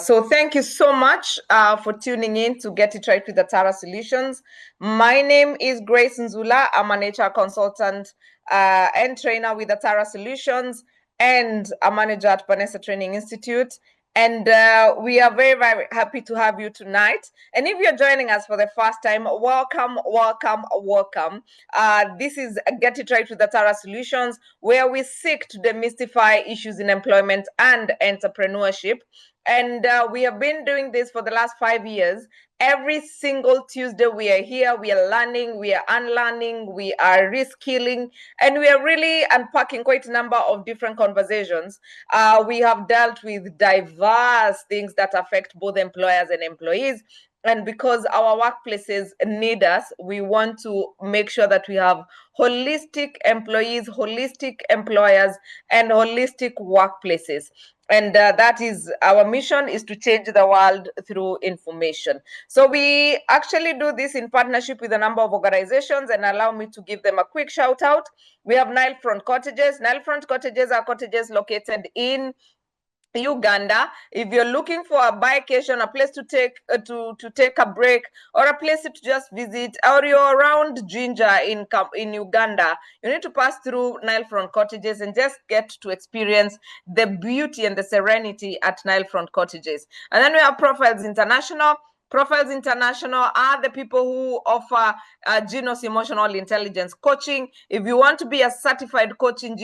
So thank you so much for tuning in to Get It Right with Atara Solutions. My name is Grace Nzula. I'm an HR consultant and trainer with Atara Solutions and a manager at Vanessa Training Institute. And we are very, very happy to have you tonight. And if you're joining us for the first time, welcome, welcome, welcome. This is Get It Right with Atara Solutions, where we seek to demystify issues in employment and entrepreneurship. And we have been doing this for the last 5 years. Every single Tuesday, we are here, we are learning, we are unlearning, we are reskilling, and we are really unpacking quite a number of different conversations. We have dealt with diverse things that affect both employers and employees. And because our workplaces need us, we want to make sure that we have holistic employees, holistic employers, and holistic workplaces. And that is our mission, is to change the world through information. So we actually do this in partnership with a number of organizations, and allow me to give them a quick shout out. We have Nile Front Cottages. Nile Front Cottages are cottages located in Uganda. If you're looking for a vacation, a place to take a break, or a place to just visit, or you're around Ginger in Uganda, you need to pass through Nile Front Cottages and just get to experience the beauty and the serenity at Nile Front Cottages. And then we have Profiles International. Profiles International are the people who offer Genos emotional intelligence coaching. If you want to be a certified coach in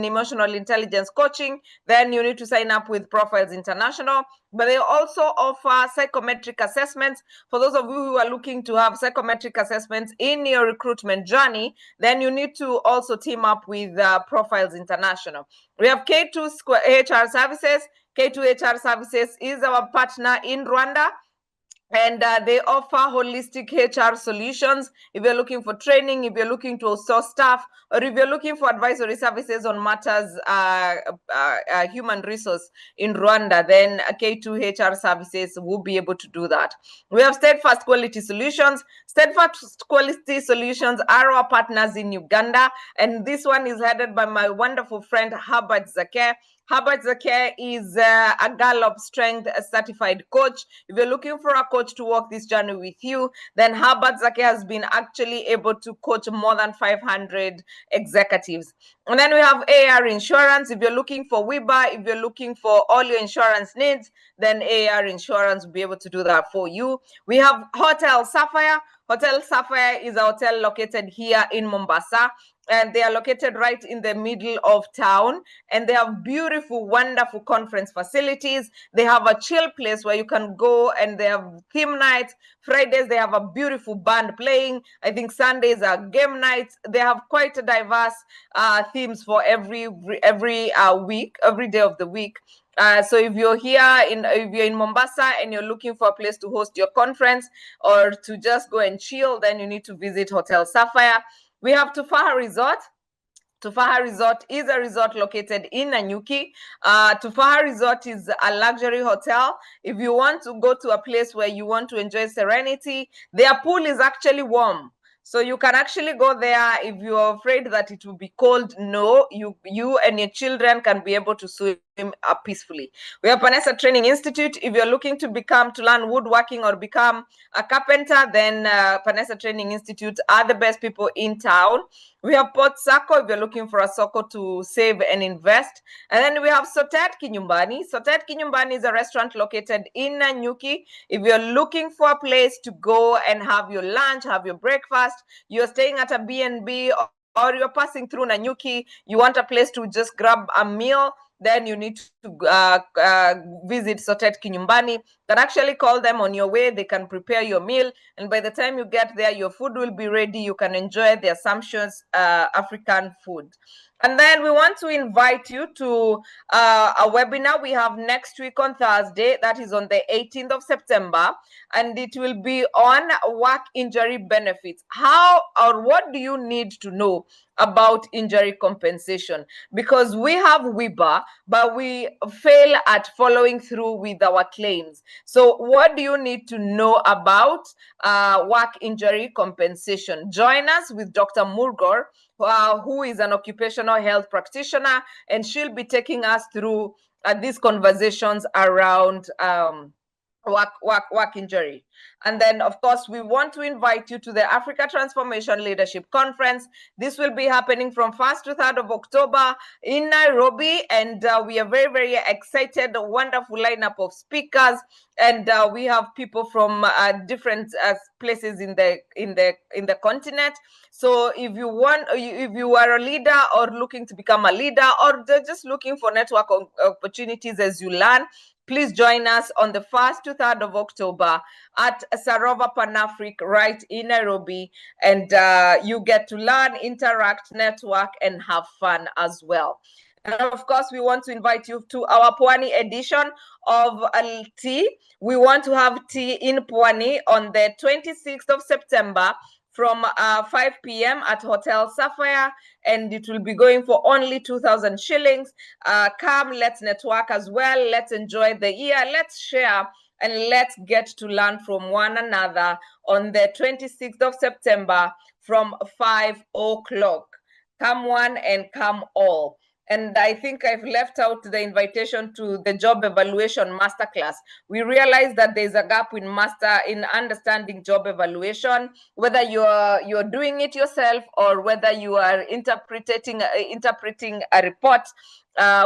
emotional intelligence coaching, then you need to sign up with Profiles International. But they also offer psychometric assessments. For those of you who are looking to have psychometric assessments in your recruitment journey, then you need to also team up with Profiles International. We have K2 HR Services. K2 HR Services is our partner in Rwanda. And they offer holistic HR solutions. If you're looking for training, if you're looking to source staff, or if you're looking for advisory services on matters human resource in Rwanda, then K2 HR Services will be able to do that. We have Steadfast Quality Solutions. Steadfast Quality Solutions are our partners in Uganda, and this one is headed by my wonderful friend Herbert Zake. Herbert Zake is a Gallup Strength certified coach. If you're looking for a coach to walk this journey with you, then Herbert Zake has been actually able to coach more than 500 executives. And then we have AR Insurance. If you're looking for WIBA, if you're looking for all your insurance needs, then AR Insurance will be able to do that for you. We have Hotel Sapphire. Hotel Sapphire is a hotel located here in Mombasa, and they are located right in the middle of town, and they have beautiful, wonderful conference facilities. They have a chill place where you can go, and they have theme nights. Fridays they have a beautiful band playing. I think Sundays are game nights. They have quite a diverse themes for every week, every day of the week. So if you're in Mombasa and you're looking for a place to host your conference or to just go and chill, then you need to visit Hotel Sapphire. We have Tufaha Resort. Tufaha Resort is a resort located in Nanyuki. Tufaha Resort is a luxury hotel. If you want to go to a place where you want to enjoy serenity, their pool is actually warm. So you can actually go there. If you're afraid that it will be cold, no, you and your children can be able to swim peacefully. We have Vanessa Training Institute. If you're looking to learn woodworking or become a carpenter, then Vanessa Training Institute are the best people in town. We have Port Sacco if you're looking for a Sacco to save and invest. And then we have Sotet Kinyumbani. Sotet Kinyumbani is a restaurant located in Nanyuki. If you're looking for a place to go and have your lunch, have your breakfast, you're staying at a B&B, or you're passing through Nanyuki, you want a place to just grab a meal, then you need to visit Sotet Kinyumbani. You can actually call them on your way. They can prepare your meal, and by the time you get there, your food will be ready. You can enjoy the Assumptions African food. And then we want to invite you to a webinar we have next week on Thursday. That is on the 18th of September. And it will be on work injury benefits. How or what do you need to know about injury compensation? Because we have WIBA, but we fail at following through with our claims. So what do you need to know about work injury compensation? Join us with Dr. Murgor, who is an occupational occupational health practitioner, and she'll be taking us through these conversations around work injury. And then, of course, we want to invite you to the Africa Transformation Leadership Conference. This will be happening from 1st to 3rd of October in Nairobi, and we are very, very excited. A wonderful lineup of speakers, and we have people from different places in the continent. So if you are a leader or looking to become a leader, or just looking for network opportunities as you learn, please join us on the 1st to 3rd of October at Sarova Panafric right in Nairobi. And you get to learn, interact, network, and have fun as well. And of course, we want to invite you to our Pwani edition of tea. We want to have tea in Pwani on the 26th of September from 5 p.m. at Hotel Sapphire, and it will be going for only 2,000 shillings. Come, let's network as well. Let's enjoy the year. Let's share and let's get to learn from one another on the 26th of September from 5 o'clock. Come one and come all. And I think I've left out the invitation to the job evaluation masterclass. We realize that there's a gap in understanding job evaluation, whether you're doing it yourself or whether you are interpreting a report.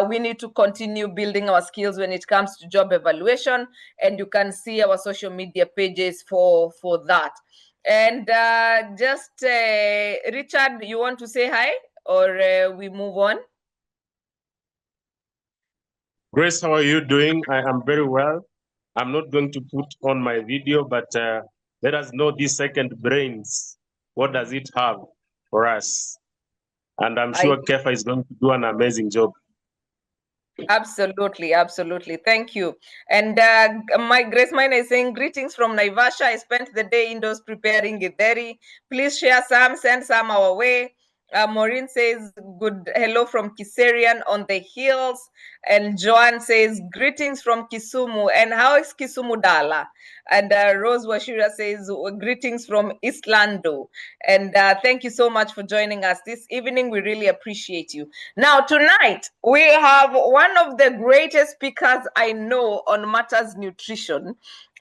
We need to continue building our skills when it comes to job evaluation, and you can see our social media pages for that. And Richard, you want to say hi, or we move on? Grace, how are you doing? I am very well. I'm not going to put on my video, but let us know this second brains. What does it have for us? And I'm sure Kefa is going to do an amazing job. Absolutely, absolutely. Thank you. And my Grace Mine is saying, greetings from Naivasha. I spent the day indoors preparing githeri. Please share some, send some our way. Maureen says, good hello from Kiserian on the hills. And Joan says, greetings from Kisumu. And how is Kisumu Dala? And Rose Washira says, greetings from Islando. And thank you so much for joining us this evening. We really appreciate you. Now, tonight, we have one of the greatest speakers I know on matters nutrition.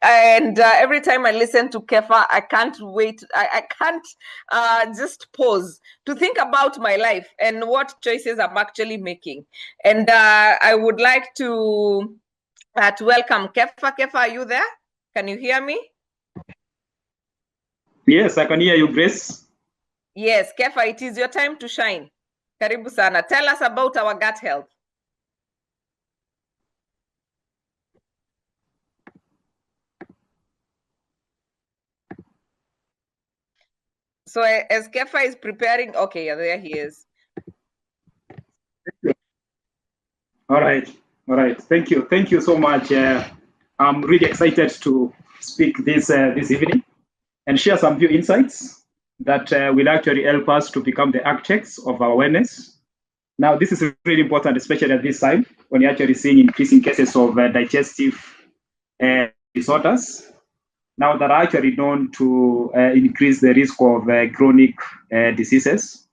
And every time I listen to Kefa, I can't wait. I can't just pause to think about my life and what choices I'm actually making. And I would like to welcome Kefa. Kefa, are you there? Can you hear me? Yes, I can hear you, Grace. Yes, Kefa, it is your time to shine. Karibu sana. Tell us about our gut health. So as Kefa is preparing, okay, yeah, there he is. All right. Thank you so much. I'm really excited to speak this evening and share some few insights that will actually help us to become the architects of our awareness. Now, this is really important, especially at this time when you're actually seeing increasing cases of digestive disorders. Now that are actually known to increase the risk of chronic diseases.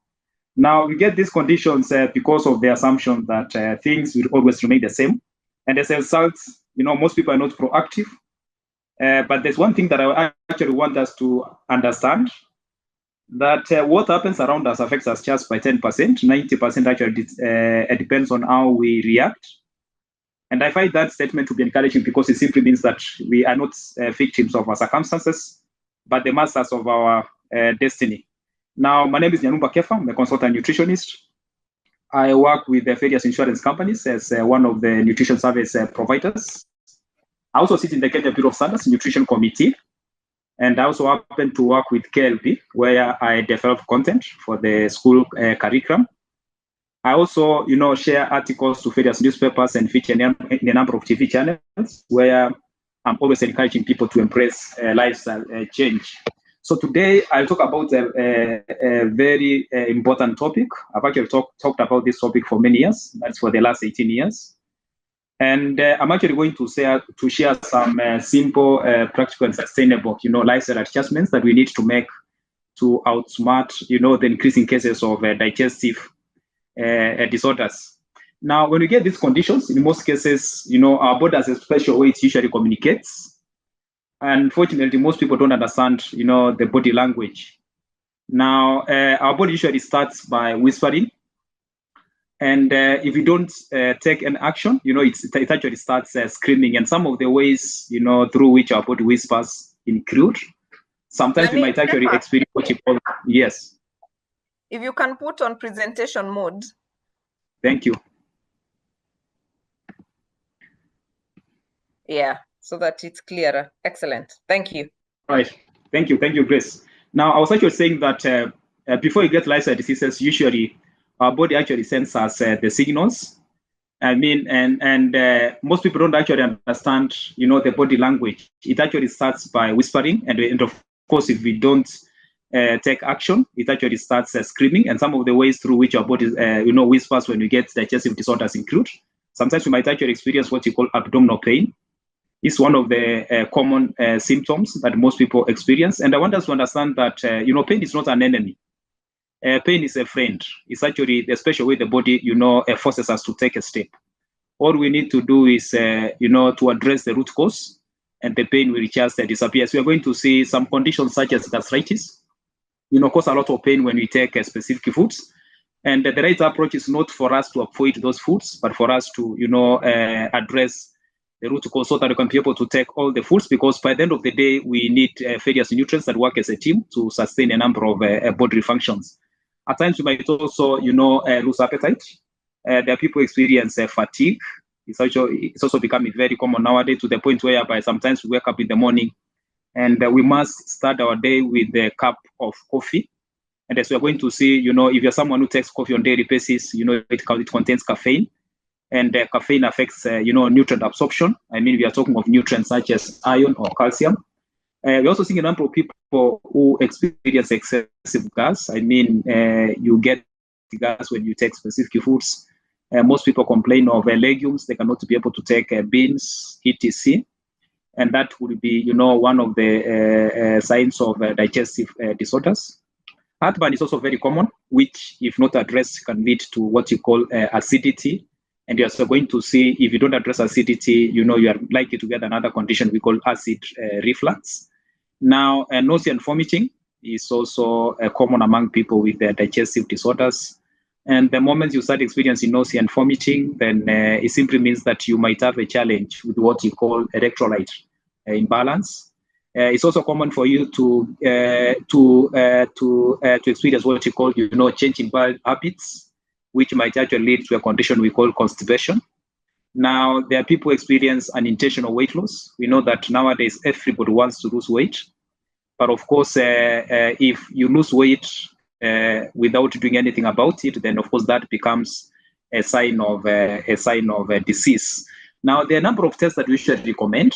Now we get these conditions because of the assumption that things will always remain the same. And as a result, most people are not proactive. But there's one thing that I actually want us to understand, that what happens around us affects us just by 10%. 90% actually depends on how we react. And I find that statement to be encouraging because it simply means that we are not victims of our circumstances, but the masters of our destiny. Now, my name is Nyanumba Kefa. I'm a consultant nutritionist. I work with the various insurance companies as one of the nutrition service providers. I also sit in the Kenya Bureau of Standards Nutrition Committee. And I also happen to work with KLP, where I develop content for the school curriculum. I also, share articles to various newspapers and feature in a number of TV channels, where I'm always encouraging people to embrace lifestyle change. So today I'll talk about a very important topic. I've actually talked about this topic for many years. That's for the last 18 years. And I'm actually going to share some simple, practical, and sustainable, lifestyle adjustments that we need to make to outsmart, the increasing cases of digestive disorders. Now, when we get these conditions, in most cases, our body has a special way it usually communicates. Unfortunately, most people don't understand, the body language. Now, our body usually starts by whispering. And if you don't take an action, it actually starts screaming. And some of the ways, through which our body whispers include, sometimes we might actually experience what you call, yes. If you can put on presentation mode. Thank you. Yeah, so that it's clearer. Excellent. Thank you. Right. Thank you. Thank you, Grace. Now, I was actually saying that before you get lifestyle diseases, usually our body actually sends us the signals. I mean, and most people don't actually understand, the body language. It actually starts by whispering, and of course, if we don't take action, it actually starts screaming. And some of the ways through which our body, whispers when we get digestive disorders include. Sometimes we might actually experience what you call abdominal pain. It's one of the common symptoms that most people experience. And I want us to understand that, pain is not an enemy. Pain is a friend. It's actually the special way the body, forces us to take a step. All we need to do is, to address the root cause, and the pain will just disappear. So we are going to see some conditions such as gastritis, cause a lot of pain when we take specific foods. And the right approach is not for us to avoid those foods, but for us to, address the root cause so that we can be able to take all the foods, because by the end of the day, we need various nutrients that work as a team to sustain a number of bodily functions. At times, we might also, lose appetite. There are people who experience fatigue. It's also becoming very common nowadays, to the point whereby sometimes we wake up in the morning and we must start our day with a cup of coffee. And as we're going to see, if you're someone who takes coffee on a daily basis, it contains caffeine. And caffeine affects, nutrient absorption. I mean, we are talking of nutrients such as iron or calcium. We're also seeing a number of people who experience excessive gas. I mean, you get gas when you take specific foods. Most people complain of legumes. They cannot be able to take beans, etc. And that would be, one of the signs of digestive disorders. Heartburn is also very common, which, if not addressed, can lead to what you call acidity. And you're also going to see, if you don't address acidity, you are likely to get another condition we call acid reflux. Now, nausea and vomiting is also common among people with digestive disorders. And the moment you start experiencing nausea and vomiting, then it simply means that you might have a challenge with what you call electrolyte imbalance. It's also common for you to experience what you call, change in bowel habits, which might actually lead to a condition we call constipation. Now, there are people who experience unintentional weight loss. We know that nowadays everybody wants to lose weight, but of course, if you lose weight without doing anything about it, then of course that becomes a sign of disease. Now, there are a number of tests that we should recommend.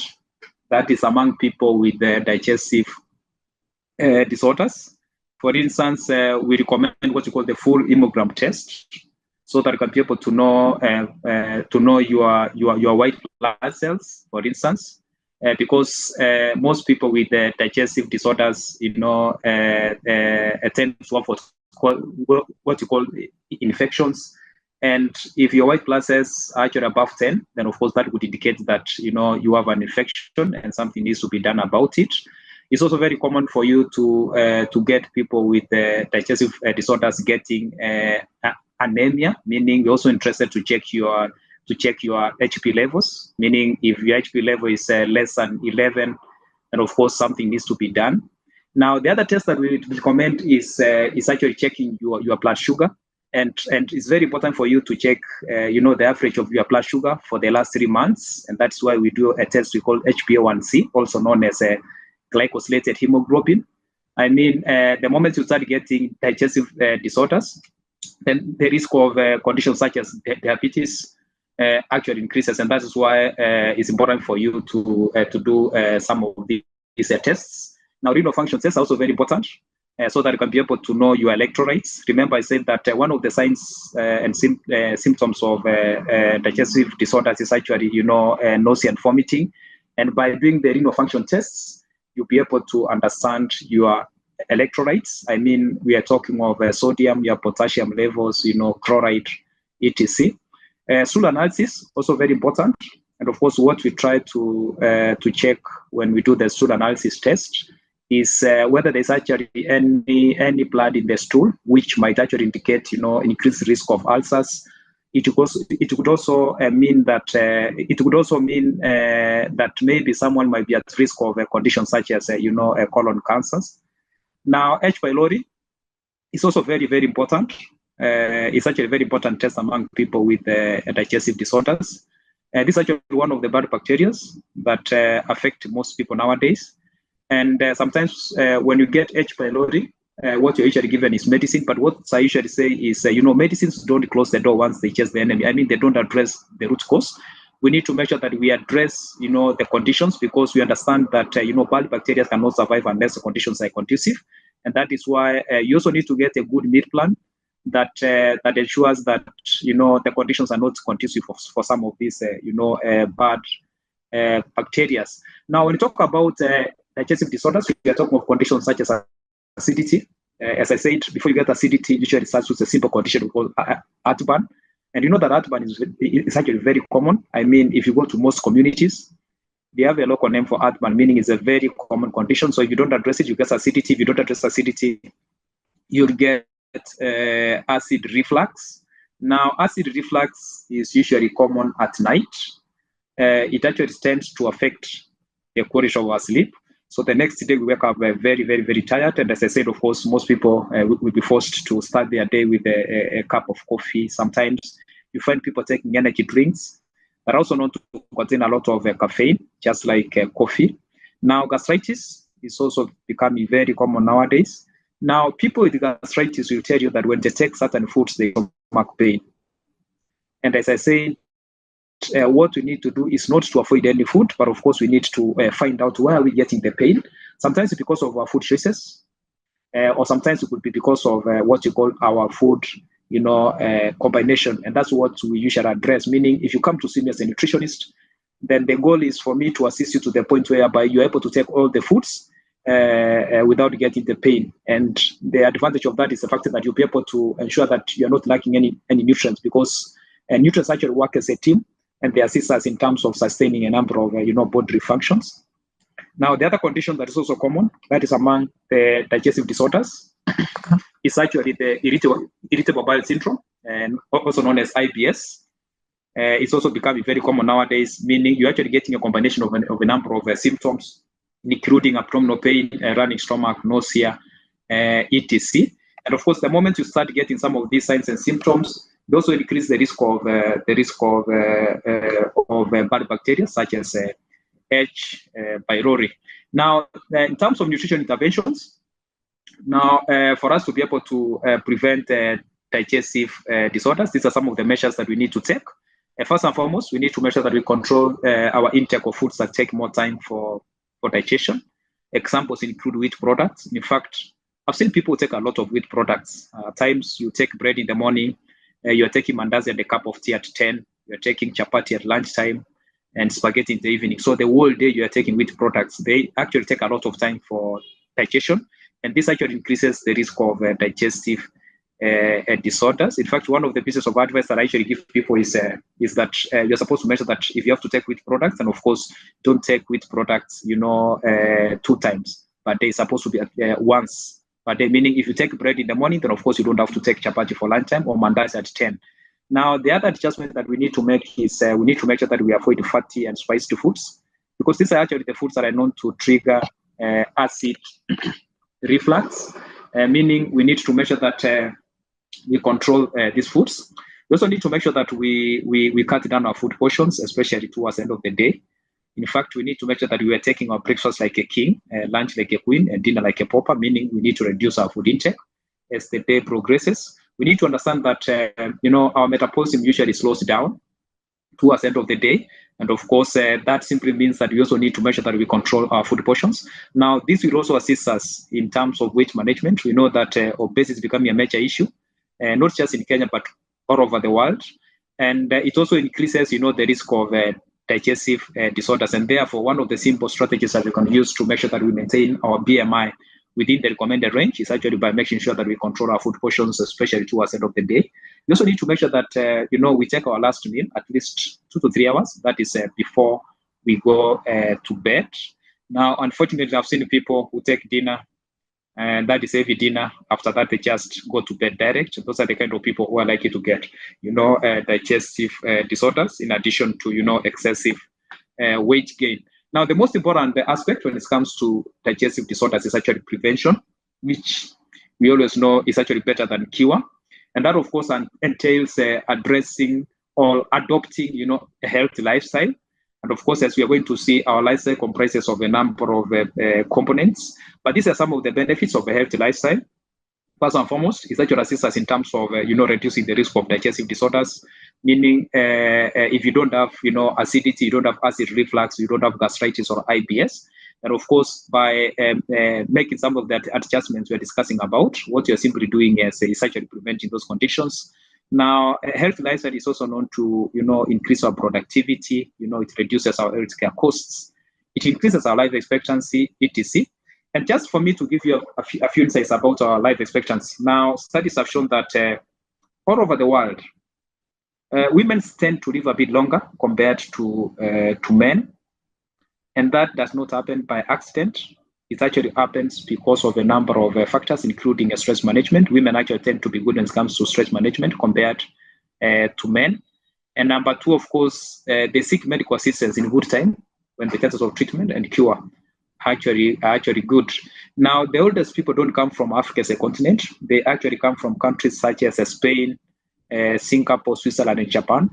That is among people with digestive disorders. For instance, we recommend what you call the full hemogram test, so that you can be able to know your white blood cells, for instance, because most people with digestive disorders, tend to have what you call infections. And if your white blood cells are actually above 10, then of course that would indicate that you have an infection and something needs to be done about it. It's also very common for you to get people with digestive disorders getting anemia, meaning we're also interested to check your HP levels, meaning if your HP level is less than 11, then of course something needs to be done. Now, the other test that we recommend is actually checking your blood sugar. And it's very important for you to check, the average of your blood sugar for the last 3 months. And that's why we do a test we call HbA1c, also known as a glycosylated hemoglobin. I mean, the moment you start getting digestive disorders, then the risk of conditions such as diabetes actually increases. And that is why it's important for you to do some of these tests. Now, renal function tests are also very important. So that you can be able to know your electrolytes. Remember, I said that one of the signs and symptoms of digestive disorders is actually, nausea and vomiting. And by doing the renal function tests, you'll be able to understand your electrolytes. I mean, we are talking of sodium, your potassium levels, chloride, etc. Stool analysis, also very important. And of course, what we try to check when we do the stool analysis test is whether there's actually any blood in the stool, which might actually indicate, increased risk of ulcers. It could also mean that that maybe someone might be at risk of a condition such as colon cancers. Now, H. pylori is also very, very important. It's actually a very important test among people with digestive disorders. This is actually one of the bad bacteria that affect most people nowadays. And sometimes when you get H. pylori, what you're usually given is medicine. But what I usually say is, medicines don't close the door once they chase the enemy. I mean, they don't address the root cause. We need to make sure that we address, the conditions, because we understand that, bad bacteria cannot survive unless the conditions are conducive. And that is why you also need to get a good meal plan that ensures that, the conditions are not conducive for some of these, bad bacteria. Now, when we talk about digestive disorders, we are talking of conditions such as acidity. As I said, before you get acidity, usually starts with a simple condition called heartburn. And you know that heartburn is actually very common. I mean, if you go to most communities, they have a local name for heartburn, meaning it's a very common condition. So if you don't address it, you get acidity. If you don't address acidity, you'll get acid reflux. Now, acid reflux is usually common at night. It actually tends to affect the quality of our sleep. So the next day we wake up very, very, very tired. And as I said, of course, most people will be forced to start their day with a cup of coffee. Sometimes you find people taking energy drinks that are also known to contain a lot of caffeine, just like coffee. Now, gastritis is also becoming very common nowadays. Now, people with gastritis will tell you that when they take certain foods, they have stomach pain. And as I say, what we need to do is not to avoid any food, but of course we need to find out where are we getting the pain. Sometimes it's because of our food choices, or sometimes it could be because of what you call our food, combination. And that's what we usually address. Meaning, if you come to see me as a nutritionist, then the goal is for me to assist you to the point whereby you're able to take all the foods without getting the pain. And the advantage of that is the fact that you'll be able to ensure that you're not lacking any nutrients, because nutrients actually work as a team, and they assist us in terms of sustaining a number of bodily functions. Now, the other condition that is also common, that is among the digestive disorders, is actually the irritable bowel syndrome, and also known as IBS. It's also becoming very common nowadays, meaning you're actually getting a combination of a number of symptoms, including abdominal pain, running stomach, nausea, etc. And of course, the moment you start getting some of these signs and symptoms, they also increase the risk of bad bacteria such as H. pylori. Now, in terms of nutrition interventions, now for us to be able to prevent digestive disorders, these are some of the measures that we need to take. First and foremost, we need to make sure that we control our intake of foods that take more time for digestion. Examples include wheat products. In fact, I've seen people take a lot of wheat products. At times, you take bread in the morning, you're taking mandazi and a cup of tea at 10, you're taking chapati at lunchtime, and spaghetti in the evening. So the whole day you're taking wheat products. They actually take a lot of time for digestion, and this actually increases the risk of digestive disorders. In fact, one of the pieces of advice that I actually give people is that you're supposed to measure that if you have to take wheat products, and of course, don't take wheat products, 2 times, but they're supposed to be once. But meaning if you take bread in the morning, then of course you don't have to take chapati for lunchtime or mandazi at 10. Now, the other adjustment that we need to make is we need to make sure that we avoid fatty and spicy foods, because these are actually the foods that are known to trigger acid reflux, meaning we need to make sure that we control these foods. We also need to make sure that we cut down our food portions, especially towards the end of the day. In fact, we need to make sure that we are taking our breakfast like a king, lunch like a queen, and dinner like a pauper, meaning we need to reduce our food intake as the day progresses. We need to understand that, our metabolism usually slows down towards the end of the day. And of course, that simply means that we also need to make sure that we control our food portions. Now, this will also assist us in terms of weight management. We know that obesity is becoming a major issue, not just in Kenya, but all over the world. And it also increases, the risk of digestive disorders. And therefore, one of the simple strategies that we can use to make sure that we maintain our BMI within the recommended range is actually by making sure that we control our food portions, especially towards the end of the day. We also need to make sure that we take our last meal at least 2 to 3 hours. That is before we go to bed. Now, unfortunately, I've seen people who take dinner, and that is heavy dinner. After that, they just go to bed direct. Those are the kind of people who are likely to get, digestive disorders, in addition to, excessive weight gain. Now, the most important aspect when it comes to digestive disorders is actually prevention, which we always know is actually better than cure. And that, of course, entails addressing or adopting, a healthy lifestyle. And of course, as we are going to see, our lifestyle comprises of a number of components. But these are some of the benefits of a healthy lifestyle. First and foremost, is actually assist us in terms of, reducing the risk of digestive disorders. Meaning, if you don't have, acidity, you don't have acid reflux, you don't have gastritis or IBS. And of course, by making some of that adjustments we're discussing about, what you're simply doing is actually preventing those conditions. Now, a healthy lifestyle is also known to, increase our productivity. It reduces our healthcare costs. It increases our life expectancy, etc. And just for me to give you a few insights about our life expectancy. Now, studies have shown that all over the world, women tend to live a bit longer compared to men. And that does not happen by accident. It actually happens because of a number of factors, including stress management. Women actually tend to be good when it comes to stress management compared to men. And number two, of course, they seek medical assistance in good time when the chances of treatment and cure are actually good. Now, the oldest people don't come from Africa as a continent. They actually come from countries such as Spain, Singapore, Switzerland, and Japan.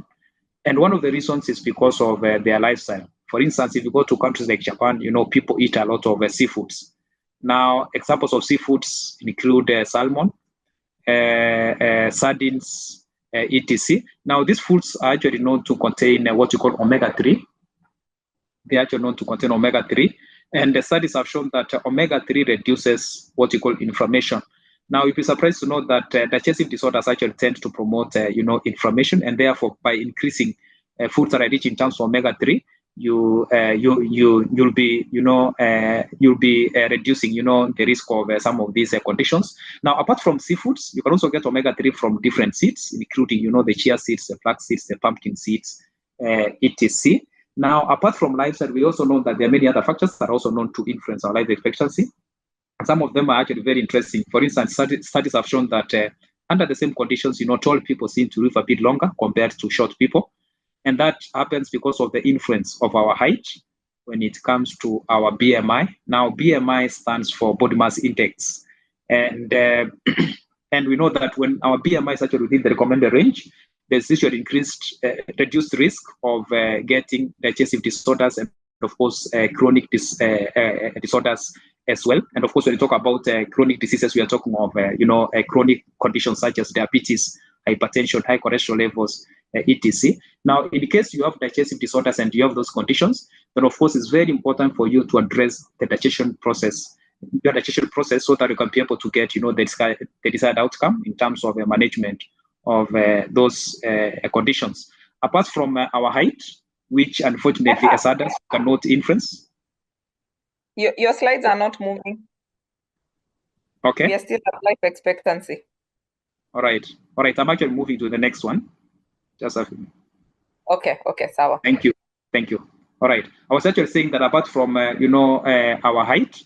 And one of the reasons is because of their lifestyle. For instance, if you go to countries like Japan, people eat a lot of seafoods. Now, examples of seafoods include salmon, sardines, etc. Now, these foods are actually known to contain what you call omega-3. They are actually known to contain omega-3. And the studies have shown that omega-3 reduces what you call inflammation. Now, you'd be surprised to know that digestive disorders actually tend to promote, inflammation, and therefore, by increasing foods that are rich in terms of omega-3, you'll be reducing, the risk of some of these conditions. Now, apart from seafoods, you can also get omega-3 from different seeds, including, the chia seeds, the flax seeds, the pumpkin seeds, etc. Now, apart from lifestyle, we also know that there are many other factors that are also known to influence our life expectancy. Some of them are actually very interesting. For instance, studies have shown that under the same conditions, tall people seem to live a bit longer compared to short people. And that happens because of the influence of our height when it comes to our BMI. Now, BMI stands for body mass index. And and we know that when our BMI is actually within the recommended range, there's usually reduced risk of getting digestive disorders and, of course, chronic disorders as well. And of course, when we talk about chronic diseases, we are talking of, chronic conditions such as diabetes, hypertension, high cholesterol levels, etc. Now, in case you have digestive disorders and you have those conditions, then of course it's very important for you to address the digestion process, so that you can be able to get, the desired outcome in terms of management of those conditions. Apart from our height, which unfortunately as adults cannot influence. Your slides are not moving. Okay. We are still at life expectancy. All right. I'm actually moving to the next one. Just a few. Okay, sawa. Thank you. All right. I was actually saying that apart from our height,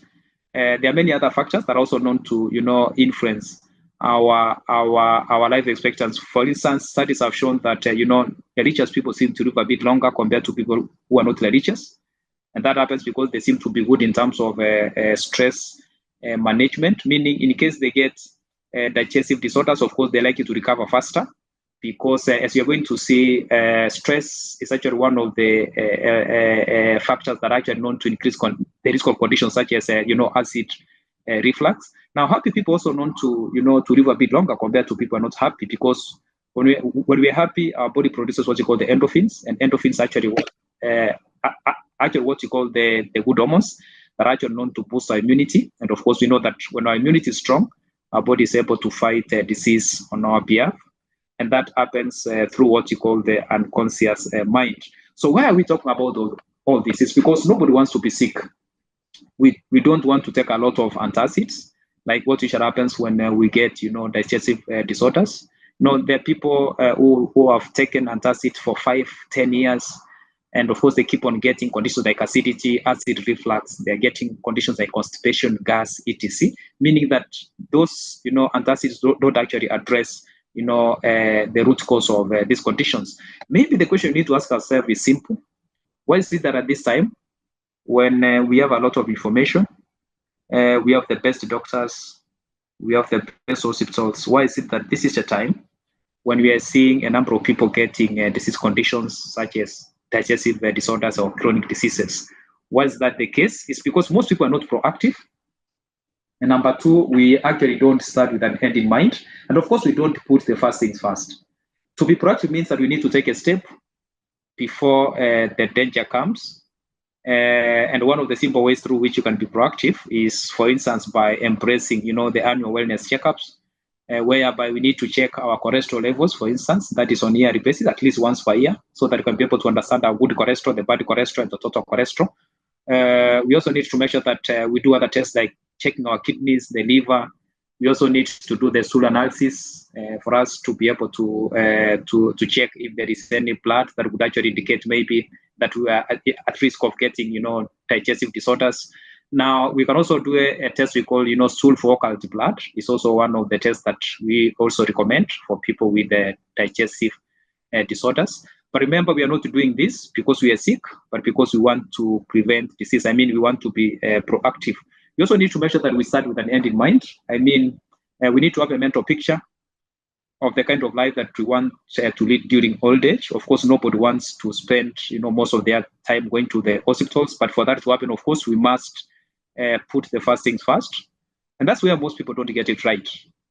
there are many other factors that are also known to influence our life expectancy. For instance, studies have shown that the richest people seem to live a bit longer compared to people who are not the richest, and that happens because they seem to be good in terms of stress management. Meaning, in case they get digestive disorders, of course, they're likely to recover faster. Because as you're going to see, stress is actually one of the factors that are actually known to increase the risk of conditions such as, acid reflux. Now, happy people also known to, to live a bit longer compared to people who are not happy, because when we're happy, our body produces what you call the endorphins, and endorphins actually what you call the good hormones that are actually known to boost our immunity. And of course, we know that when our immunity is strong, our body is able to fight disease on our behalf. And that happens through what you call the unconscious mind. So why are we talking about all this? It's because nobody wants to be sick. We don't want to take a lot of antacids. like what usually happens when we get, digestive disorders. There are people who have taken antacid for 5-10 years, and of course they keep on getting conditions like acidity, acid reflux. They're getting conditions like constipation, gas, etc. Meaning that those, antacids don't actually address, the root cause of these conditions. Maybe the question we need to ask ourselves is simple. Why is it that at this time, when we have a lot of information, we have the best doctors, we have the best hospitals, why is it that this is a time when we are seeing a number of people getting disease conditions such as digestive disorders or chronic diseases? Why is that the case? It's because most people are not proactive. And number two, we actually don't start with an end in mind. And of course, we don't put the first things first. To be proactive means that we need to take a step before the danger comes. And one of the simple ways through which you can be proactive is, for instance, by embracing, the annual wellness checkups, whereby we need to check our cholesterol levels, for instance, that is on a yearly basis, at least once per year, so that we can be able to understand our good cholesterol, the bad cholesterol, and the total cholesterol. We also need to make sure that we do other tests like checking our kidneys, the liver. We also need to do the stool analysis for us to be able to check if there is any blood that would actually indicate maybe that we are at risk of getting, digestive disorders. Now, we can also do a test we call, stool for occult blood. It's also one of the tests that we also recommend for people with digestive disorders. But remember, we are not doing this because we are sick, but because we want to prevent disease. I mean, we want to be proactive. We also need to make sure that we start with an end in mind. I mean, we need to have a mental picture of the kind of life that we want to lead during old age. Of course, nobody wants to spend, most of their time going to the hospitals. But for that to happen, of course, we must put the first things first. And that's where most people don't get it right.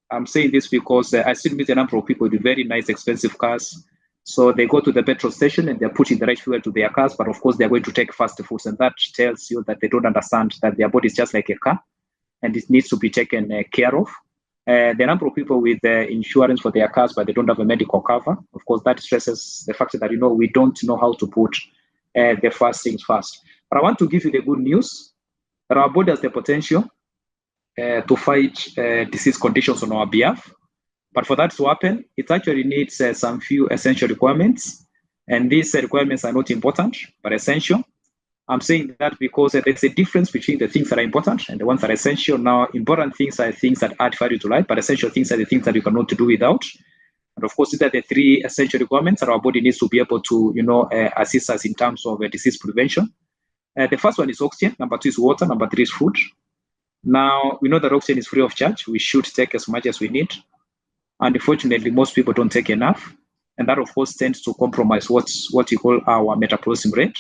I'm saying this because I still meet a number of people with very nice, expensive cars. So they go to the petrol station and they're putting the right fuel to their cars. But of course, they're going to take fast foods. And that tells you that they don't understand that their body is just like a car and it needs to be taken care of. The number of people with insurance for their cars, but they don't have a medical cover. Of course, that stresses the fact that, we don't know how to put the first things first. But I want to give you the good news that our body has the potential to fight disease conditions on our behalf. But for that to happen, it actually needs some few essential requirements. And these requirements are not important, but essential. I'm saying that because there's a difference between the things that are important and the ones that are essential. Now, important things are things that add value to life, but essential things are the things that you cannot do without. And of course, these are the three essential requirements that our body needs to be able to, assist us in terms of disease prevention. The first one is oxygen. Number two is water. Number three is food. Now, we know that oxygen is free of charge. We should take as much as we need. And unfortunately, most people don't take enough. And that, of course, tends to compromise what you call our metabolism rate.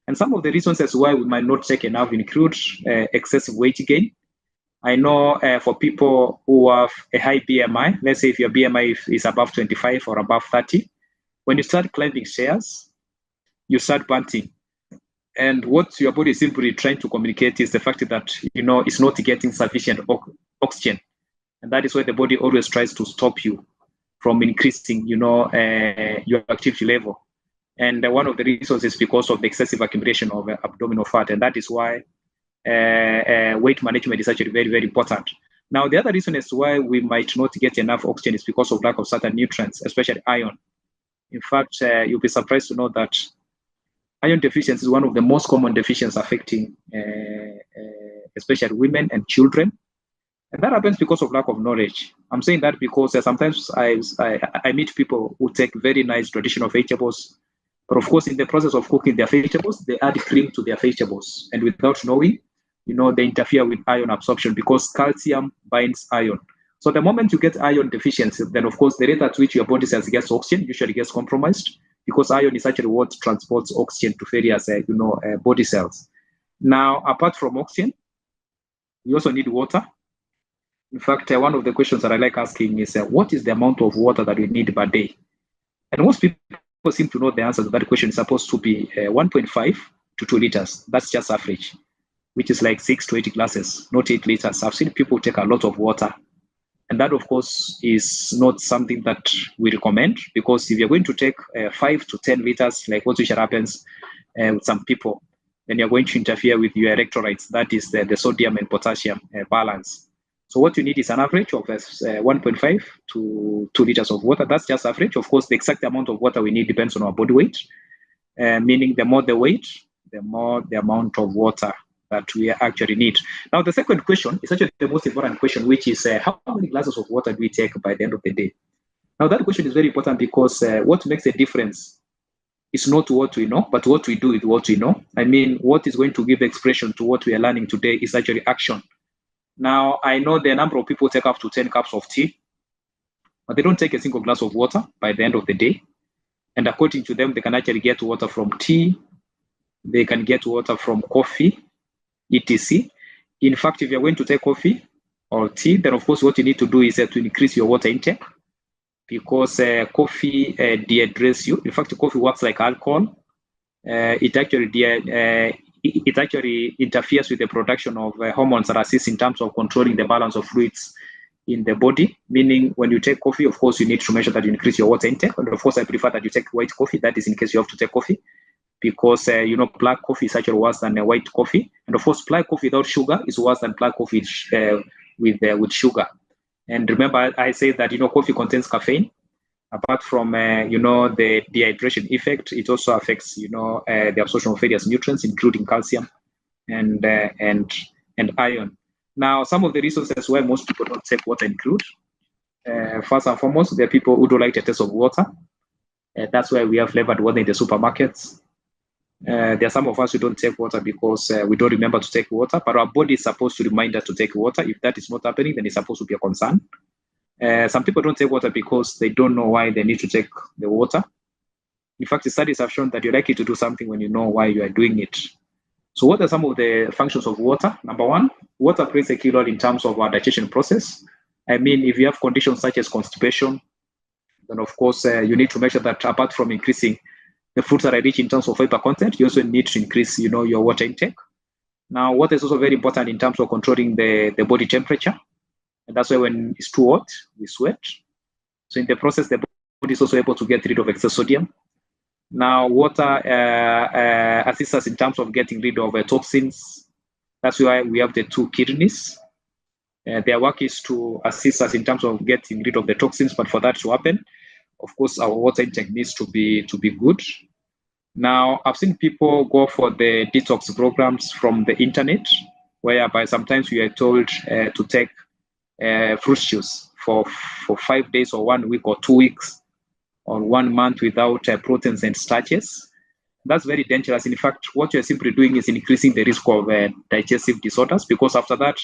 And some of the reasons as why we might not take enough include excessive weight gain. I know for people who have a high BMI, let's say if your BMI is above 25 or above 30, when you start climbing stairs, you start panting. And what your body is simply trying to communicate is the fact that, it's not getting sufficient oxygen. And that is why the body always tries to stop you from increasing, your activity level. And one of the reasons is because of the excessive accumulation of abdominal fat. And that is why weight management is actually very, very important. Now, the other reason as to why we might not get enough oxygen is because of lack of certain nutrients, especially iron. In fact, you'll be surprised to know that iron deficiency is one of the most common deficiencies affecting especially women and children. And that happens because of lack of knowledge. I'm saying that because sometimes I meet people who take very nice traditional vegetables, but of course, in the process of cooking their vegetables, they add cream to their vegetables. And without knowing, they interfere with iron absorption because calcium binds iron. So the moment you get iron deficiency, then of course, the rate at which your body cells gets oxygen usually gets compromised because iron is actually what transports oxygen to various, body cells. Now, apart from oxygen, we also need water. In fact, one of the questions that I like asking is, what is the amount of water that we need per day? And most people seem to know the answer to that question is supposed to be 1.5 to 2 liters. That's just average, which is like 6 to 8 glasses, not 8 liters. I've seen people take a lot of water. And that, of course, is not something that we recommend because if you're going to take 5 to 10 liters, like what usually happens with some people, then you're going to interfere with your electrolytes. That is the sodium and potassium balance. So what you need is an average of 1.5 to 2 liters of water. That's just average. Of course, the exact amount of water we need depends on our body weight, meaning the more the weight, the more the amount of water that we actually need. Now, the second question is actually the most important question, which is how many glasses of water do we take by the end of the day? Now, that question is very important because what makes a difference is not what we know, but what we do with what we know. I mean, what is going to give expression to what we are learning today is actually action. Now, I know the number of people take up to 10 cups of tea, but they don't take a single glass of water by the end of the day. And according to them, they can actually get water from tea, they can get water from coffee, etc. In fact, if you're going to take coffee or tea, then of course what you need to do is to increase your water intake, because coffee dehydrates you. In fact, coffee works like alcohol. It actually interferes with the production of hormones that assist in terms of controlling the balance of fluids in the body. Meaning, when you take coffee, of course, you need to make sure that you increase your water intake. And of course, I prefer that you take white coffee. That is in case you have to take coffee, because black coffee is actually worse than white coffee. And of course, black coffee without sugar is worse than black coffee with sugar. And remember, I say that coffee contains caffeine. Apart from the dehydration effect, it also affects the absorption of various nutrients, including calcium and iron. Now, some of the reasons why most people don't take water include, first and foremost, there are people who don't like the taste of water. That's why we have flavored water in the supermarkets. There are some of us who don't take water because we don't remember to take water, but our body is supposed to remind us to take water. If that is not happening, then it's supposed to be a concern. Some people don't take water because they don't know why they need to take the water. In fact, the studies have shown that you're likely to do something when you know why you are doing it. So what are some of the functions of water? Number one, water plays a key role in terms of our digestion process. I mean, if you have conditions such as constipation, then of course you need to make sure that apart from increasing the foods that are rich in terms of fiber content, you also need to increase your water intake. Now, water is also very important in terms of controlling the body temperature. And that's why when it's too hot, we sweat. So in the process, the body is also able to get rid of excess sodium. Now, water assists us in terms of getting rid of toxins. That's why we have the two kidneys. Their work is to assist us in terms of getting rid of the toxins. But for that to happen, of course, our water intake needs to be good. Now, I've seen people go for the detox programs from the internet, whereby sometimes we are told to take fruit juice for 5 days or 1 week or 2 weeks or 1 month without proteins and starches. That's very dangerous. In fact, what you're simply doing is increasing the risk of digestive disorders, because after that,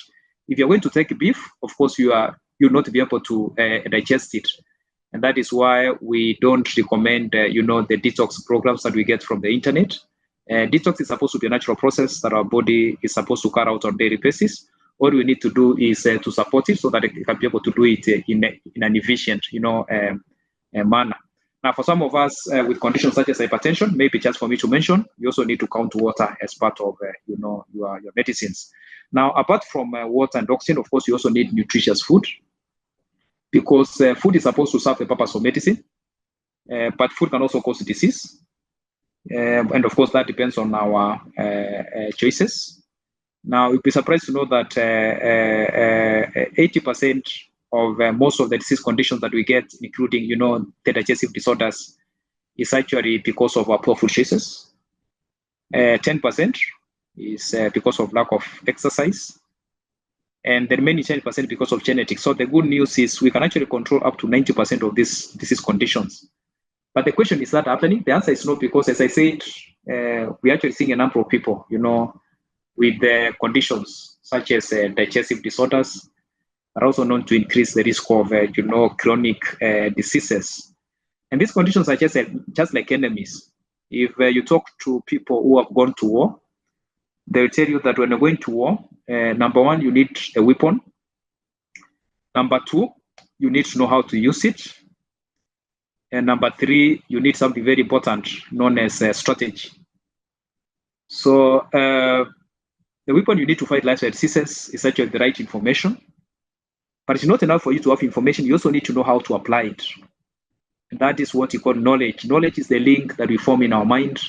if you're going to take beef, of course, you'll not be able to digest it. And that is why we don't recommend, the detox programs that we get from the internet. Detox is supposed to be a natural process that our body is supposed to carry out on a daily basis. All we need to do is to support it so that it can be able to do it in an efficient, manner. Now, for some of us with conditions such as hypertension, maybe just for me to mention, you also need to count water as part of, your medicines. Now, apart from water and oxygen, of course, you also need nutritious food, because food is supposed to serve the purpose of medicine, but food can also cause disease. And of course, that depends on our choices. Now, you'll be surprised to know that 80% of most of the disease conditions that we get, including, the digestive disorders, is actually because of our poor food choices. 10% is because of lack of exercise, and the remaining 10% because of genetics. So the good news is we can actually control up to 90% of these disease conditions. But the question, is that happening? The answer is no, because as I said, we're actually seeing a number of people, with conditions such as digestive disorders are also known to increase the risk of, chronic diseases. And these conditions are just like enemies. If you talk to people who have gone to war, they'll tell you that when you're going to war, number one, you need a weapon. Number two, you need to know how to use it. And number three, you need something very important known as strategy. So the weapon you need to fight lifestyle diseases is actually the right information. But it's not enough for you to have information. You also need to know how to apply it. And that is what you call knowledge. Knowledge is the link that we form in our mind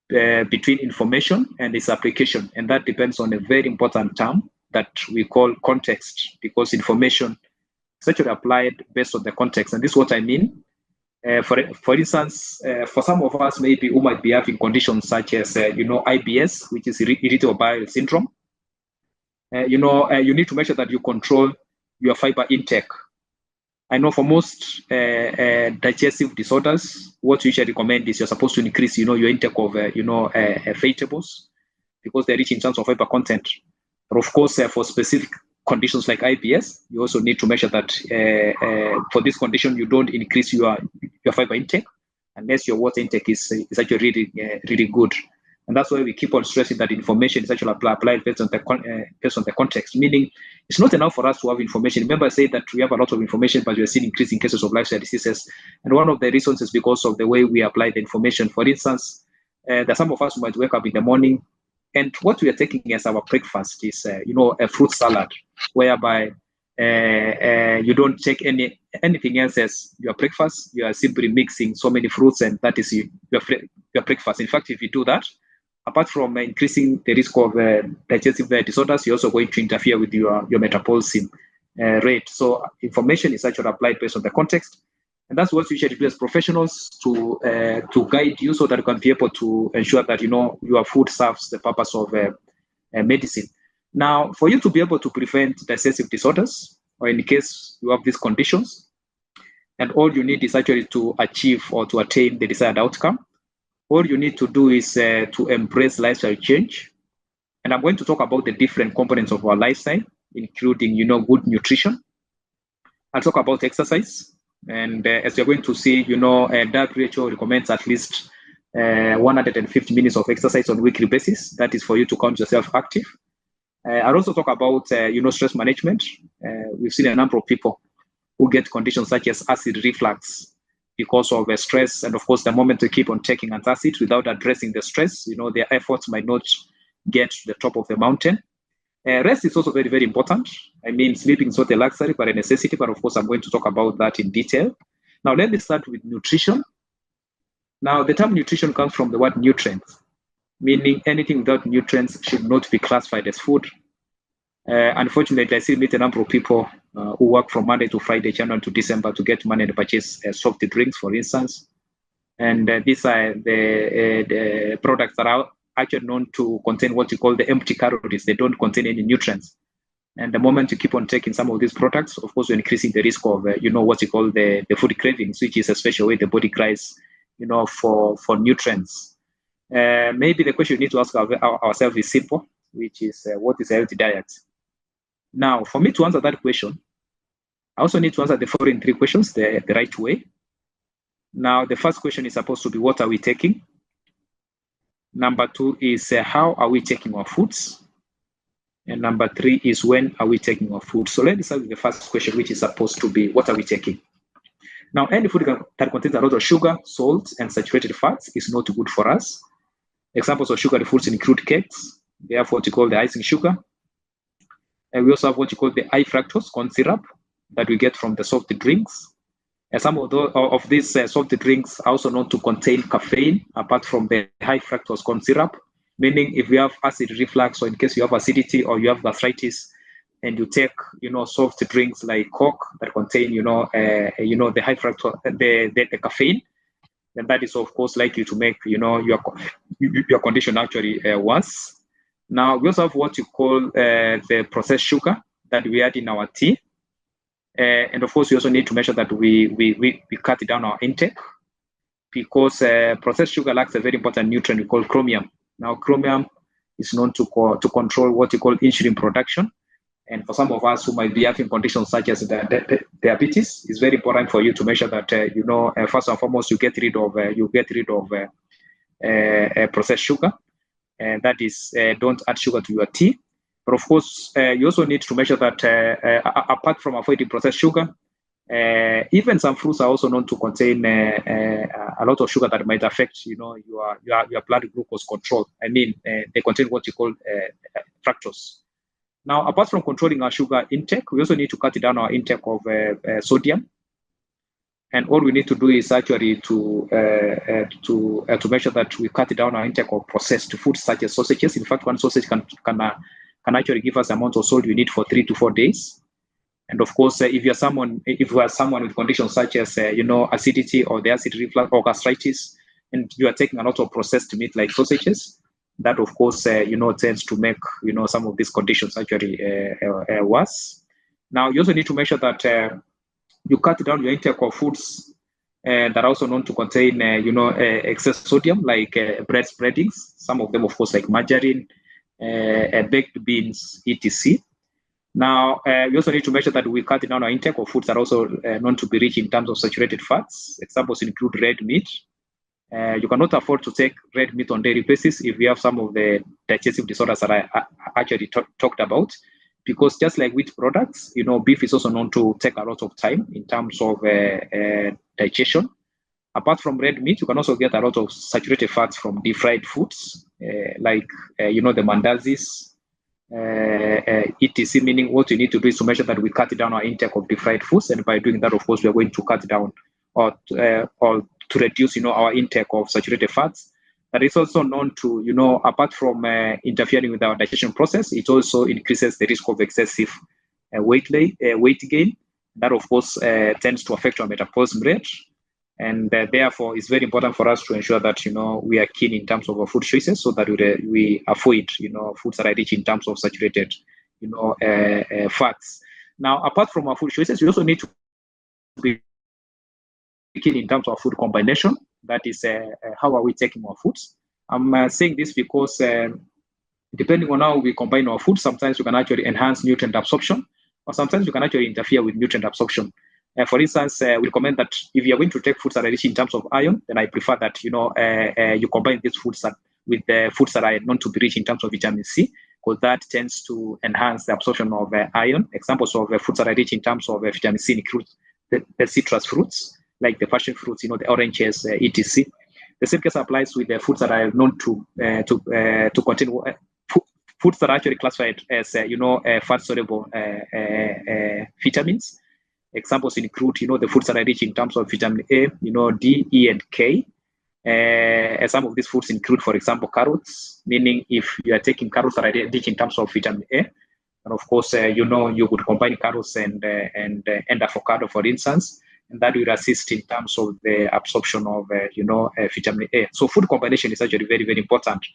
between information and its application. And that depends on a very important term, that we call context, because information is actually applied based on the context. And this is what I mean. For instance, for some of us maybe who might be having conditions such as IBS, which is irritable bowel syndrome, you need to make sure that you control your fiber intake. I know for most digestive disorders, what we usually recommend is you're supposed to increase, your intake of, vegetables, because they're rich in terms of fiber content. But of course, for specific conditions like IBS, you also need to measure that for this condition, you don't increase your fiber intake unless your water intake is actually really good. And that's why we keep on stressing that information is actually applied based on the context, meaning it's not enough for us to have information. Remember, I said that we have a lot of information, but we are seeing increasing cases of lifestyle diseases. And one of the reasons is because of the way we apply the information. For instance, there are some of us who might wake up in the morning, and what we are taking as our breakfast is, a fruit salad, whereby you don't take anything else as your breakfast. You are simply mixing so many fruits, and that is your breakfast. In fact, if you do that, apart from increasing the risk of digestive disorders, you're also going to interfere with your metabolism rate. So information is actually applied based on the context. And that's what we usually do as professionals to guide you so that you can be able to ensure that, your food serves the purpose of medicine. Now, for you to be able to prevent digestive disorders, or in case you have these conditions, and all you need is actually to achieve or to attain the desired outcome, all you need to do is to embrace lifestyle change. And I'm going to talk about the different components of our lifestyle, including, good nutrition. I'll talk about exercise. And as you're going to see, WHO recommends at least 150 minutes of exercise on a weekly basis. That is for you to count yourself active. I'll also talk about, stress management. We've seen a number of people who get conditions such as acid reflux because of stress. And of course, the moment they keep on taking antacid without addressing the stress, their efforts might not get to the top of the mountain. Rest is also very, very important. I mean, sleeping is not a luxury, but a necessity. But of course, I'm going to talk about that in detail. Now, let me start with nutrition. Now, the term nutrition comes from the word nutrients, meaning anything without nutrients should not be classified as food. Unfortunately, I still meet a number of people who work from Monday to Friday, January to December, to get money and purchase soft drinks, for instance. And these are the products that are actually known to contain what you call the empty calories. They don't contain any nutrients. And the moment you keep on taking some of these products, of course, you're increasing the risk of, what you call the food cravings, which is a special way the body cries, for nutrients. Maybe the question we need to ask ourselves is simple, which is what is a healthy diet? Now, for me to answer that question, I also need to answer the following three questions the right way. Now, the first question is supposed to be, what are we taking? Number two is, how are we taking our foods? And number three is, when are we taking our food? So let's start with the first question, which is supposed to be, what are we taking? Now, any food that contains a lot of sugar, salt, and saturated fats is not good for us. Examples of sugary foods include cakes. They have what you call the icing sugar. And we also have what you call the high fructose corn syrup that we get from the soft drinks. And some of these soft drinks are also known to contain caffeine, apart from the high fructose corn syrup. Meaning, if you have acid reflux, or in case you have acidity or you have arthritis, and you take, soft drinks like Coke that contain, the high fructose, the caffeine, then that is of course likely to make, your condition actually worse. Now, we also have what you call the processed sugar that we add in our tea. And of course, we also need to make sure that we cut down our intake, because processed sugar lacks a very important nutrient we call chromium. Now, chromium is known to control what you call insulin production. And for some of us who might be having conditions such as diabetes, it's very important for you to make sure that first and foremost you get rid of processed sugar, and that is don't add sugar to your tea. But of course, you also need to make sure that apart from avoiding processed sugar, even some fruits are also known to contain a lot of sugar that might affect your blood glucose control. I mean, they contain what you call fructose. Now, apart from controlling our sugar intake, we also need to cut down our intake of sodium. And all we need to do is actually to make sure that we cut down our intake of processed foods such as sausages. In fact, one sausage can can actually give us the amount of salt we need for 3 to 4 days. And of course, if you are someone with conditions such as acidity or the acid reflux or gastritis, and you are taking a lot of processed meat like sausages, that of course tends to make some of these conditions actually worse. Now you also need to make sure that you cut down your intake of foods that are also known to contain excess sodium, like bread spreadings. Some of them, of course, like margarine, baked beans, etc. Now, we also need to make sure that we cut down our intake of foods that are also known to be rich in terms of saturated fats. Examples include red meat. You cannot afford to take red meat on daily basis if you have some of the digestive disorders that I actually talked about, because just like wheat products, beef is also known to take a lot of time in terms of digestion. Apart from red meat, you can also get a lot of saturated fats from deep fried foods, like the mandazis, etc. Meaning, what you need to do is to make sure that we cut down our intake of deep fried foods, and by doing that, of course, we are going to cut down or to reduce, our intake of saturated fats. That is also known to, apart from interfering with our digestion process, it also increases the risk of excessive weight gain. That, of course, tends to affect our metabolism rate. And therefore, it's very important for us to ensure that, we are keen in terms of our food choices so that we avoid, foods that are rich in terms of saturated, fats. Now, apart from our food choices, we also need to be keen in terms of food combination. That is, how are we taking our foods? I'm saying this because depending on how we combine our food, sometimes we can actually enhance nutrient absorption, or sometimes we can actually interfere with nutrient absorption. For instance, we recommend that if you're going to take foods that are rich in terms of iron, then I prefer that you combine these foods with the foods that are known to be rich in terms of vitamin C, because that tends to enhance the absorption of iron. Examples of foods that are rich in terms of vitamin C include the citrus fruits, like the passion fruits, the oranges, etc. The same case applies with the foods that are known to contain foods that are actually classified as fat soluble vitamins. Examples include the foods that are rich in terms of vitamin A, D, E, and K. Some of these foods include, for example, carrots. Meaning, if you are taking carrots that are rich in terms of vitamin A, and of course, you could combine carrots and avocado, for instance, and that will assist in terms of the absorption of vitamin A. So food combination is actually very, very important.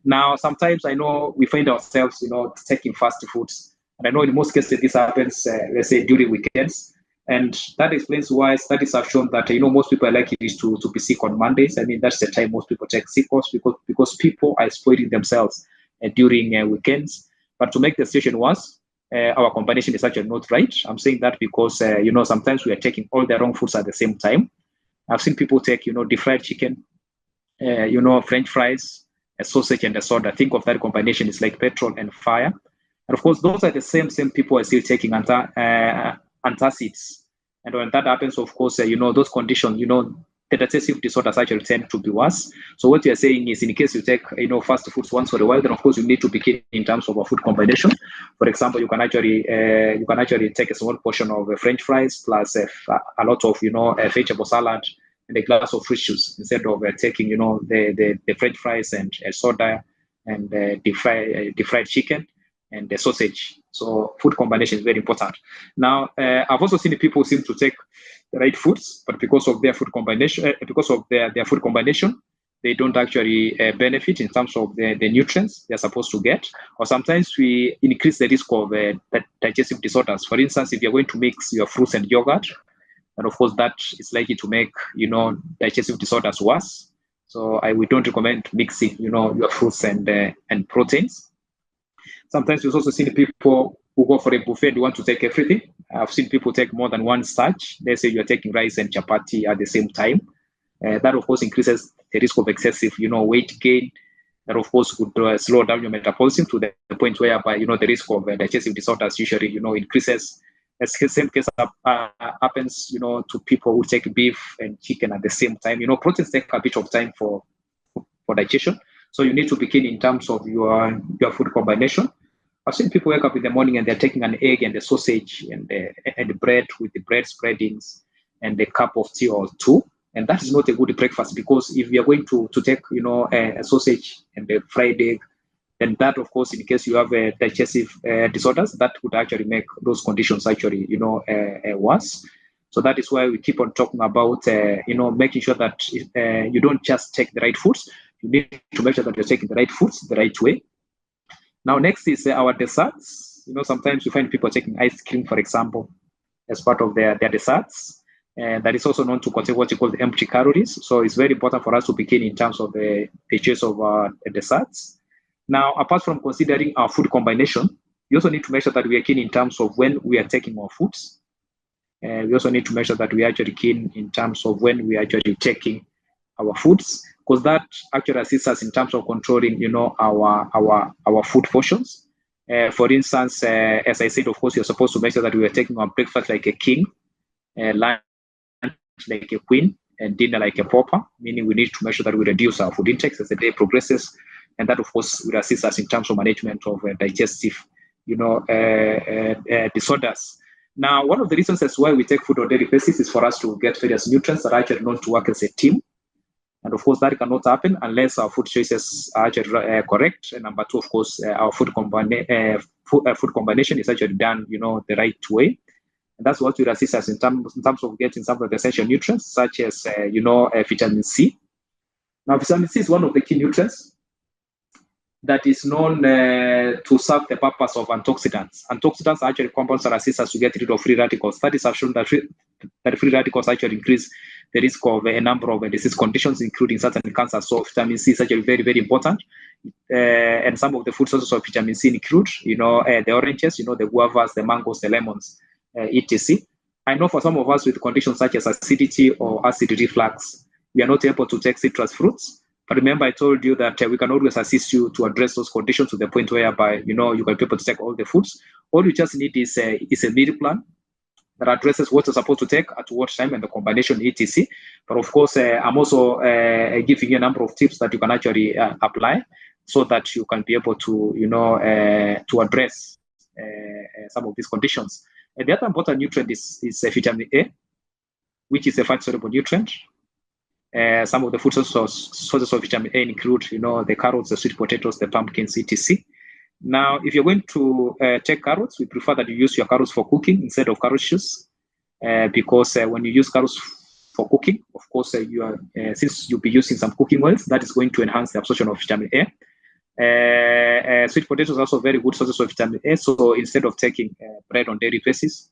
Now, sometimes I know we find ourselves taking fast foods, and I know in most cases this happens, let's say during weekends, and that explains why studies have shown that most people are likely to be sick on Mondays. I mean, that's the time most people take sick calls because people are spoiling themselves during weekends. But to make the situation worse, our combination is actually not right. I'm saying that because sometimes we are taking all the wrong foods at the same time. I've seen people take deep fried chicken, French fries, a sausage, and a soda. Think of that combination. It's like petrol and fire. And of course, those are the same people are still taking antacids. And when that happens, of course, those conditions, the digestive disorders actually tend to be worse. So what you're saying is, in case you take, fast foods once for a while, then of course you need to be keen in terms of a food combination. For example, you can actually take a small portion of French fries plus a lot of, a vegetable salad and a glass of fruit juice instead of taking, the French fries and soda and deep fried chicken and the sausage. So food combination is very important. Now, I've also seen people seem to take the right foods, but because of their food combination, they don't actually benefit in terms of the nutrients they're supposed to get. Or sometimes we increase the risk of digestive disorders. For instance, if you're going to mix your fruits and yogurt, and of course that is likely to make digestive disorders worse. So we don't recommend mixing your fruits and proteins. Sometimes we've also seen people who go for a buffet and want to take everything. I've seen people take more than one starch. They say you're taking rice and chapati at the same time. That, of course, increases the risk of excessive, weight gain. That, of course, could slow down your metabolism to the point whereby, the risk of digestive disorders usually, increases. The same case happens, to people who take beef and chicken at the same time. Proteins take a bit of time for digestion. So you need to be keen in terms of your food combination. I've seen people wake up in the morning and they're taking an egg and a sausage and the bread with the bread spreadings and a cup of tea or two. And that is not a good breakfast, because if you're going to take, a sausage and a fried egg And that, of course, in case you have digestive disorders, that would actually make those conditions actually, worse. So that is why we keep on talking about, making sure that you don't just take the right foods. You need to make sure that you're taking the right foods the right way. Now, next is our desserts. Sometimes you find people taking ice cream, for example, as part of their desserts. That is also known to contain what you call the empty calories. So it's very important for us to be keen in terms of the choice of desserts. Now, apart from considering our food combination, we also need to make sure that we are keen in terms of when we are taking our foods. We also need to make sure that we are actually keen in terms of when we are actually taking our foods, because that actually assists us in terms of controlling, our food portions. For instance, as I said, of course, you're supposed to make sure that we are taking our breakfast like a king, lunch like a queen, and dinner like a pauper, meaning we need to make sure that we reduce our food intakes as the day progresses. And that, of course, will assist us in terms of management of digestive, disorders. Now, one of the reasons as why we take food on a daily basis is for us to get various nutrients that are actually known to work as a team. And of course, that cannot happen unless our food choices are actually correct. And number two, of course, our food combination is actually done, the right way. And that's what will assist us in terms of getting some of the essential nutrients, such as, vitamin C. Now, vitamin C is one of the key nutrients that is known to serve the purpose of antioxidants. Antioxidants are actually compounds that assist us to get rid of free radicals. Studies have shown that free radicals actually increase the risk of a number of disease conditions, including certain cancers. So vitamin C is actually very, very important. And some of the food sources of vitamin C include, the oranges, the guavas, the mangoes, the lemons, etc. I know for some of us with conditions such as acidity or acid reflux, we are not able to take citrus fruits. But remember, I told you that we can always assist you to address those conditions to the point whereby, you can be able to take all the foods. All you just need is a meal plan that addresses what you're supposed to take at what time and the combination, etc. But of course, I'm also giving you a number of tips that you can actually apply so that you can be able to, to address some of these conditions. And the other important nutrient is vitamin A, which is a fat-soluble nutrient. Some of the food sources of vitamin A include, the carrots, the sweet potatoes, the pumpkins, etc. Now, if you're going to take carrots, we prefer that you use your carrots for cooking instead of carrot juice, because when you use carrots for cooking, of course, since you'll be using some cooking oils, that is going to enhance the absorption of vitamin A. Sweet potatoes are also very good sources of vitamin A. So instead of taking bread on daily basis,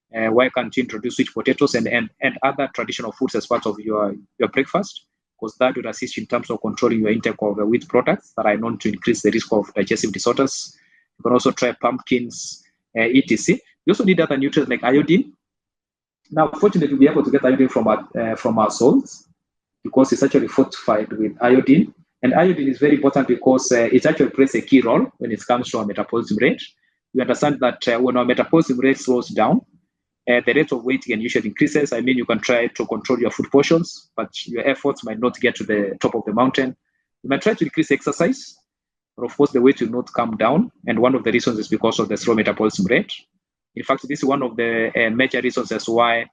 why can't you introduce sweet potatoes and other traditional foods as part of your breakfast? Because that will assist you in terms of controlling your intake of wheat products that are known to increase the risk of digestive disorders. You can also try pumpkins, etc. You also need other nutrients like iodine. Now, fortunately, we're able to get iodine from our salts because it's actually fortified with iodine. And iodine is very important because it actually plays a key role when it comes to our metabolism rate. We understand that when our metabolism rate slows down, the rate of weight gain usually increases. I mean, you can try to control your food portions, but your efforts might not get to the top of the mountain. You might try to increase exercise, but of course, the weight will not come down. And one of the reasons is because of the slow metabolism rate. In fact, this is one of the major reasons as why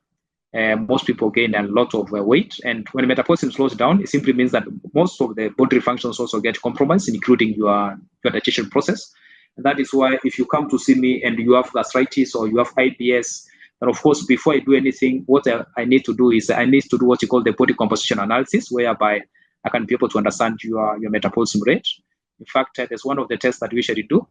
most people gain a lot of weight. And when metabolism slows down, it simply means that most of the bodily functions also get compromised, including your digestion process. And that is why if you come to see me and you have gastritis or you have IBS, and of course, before I do anything, what I need to do is I need to do what you call the body composition analysis, whereby I can be able to understand your metabolism rate. In fact, there's one of the tests that we usually do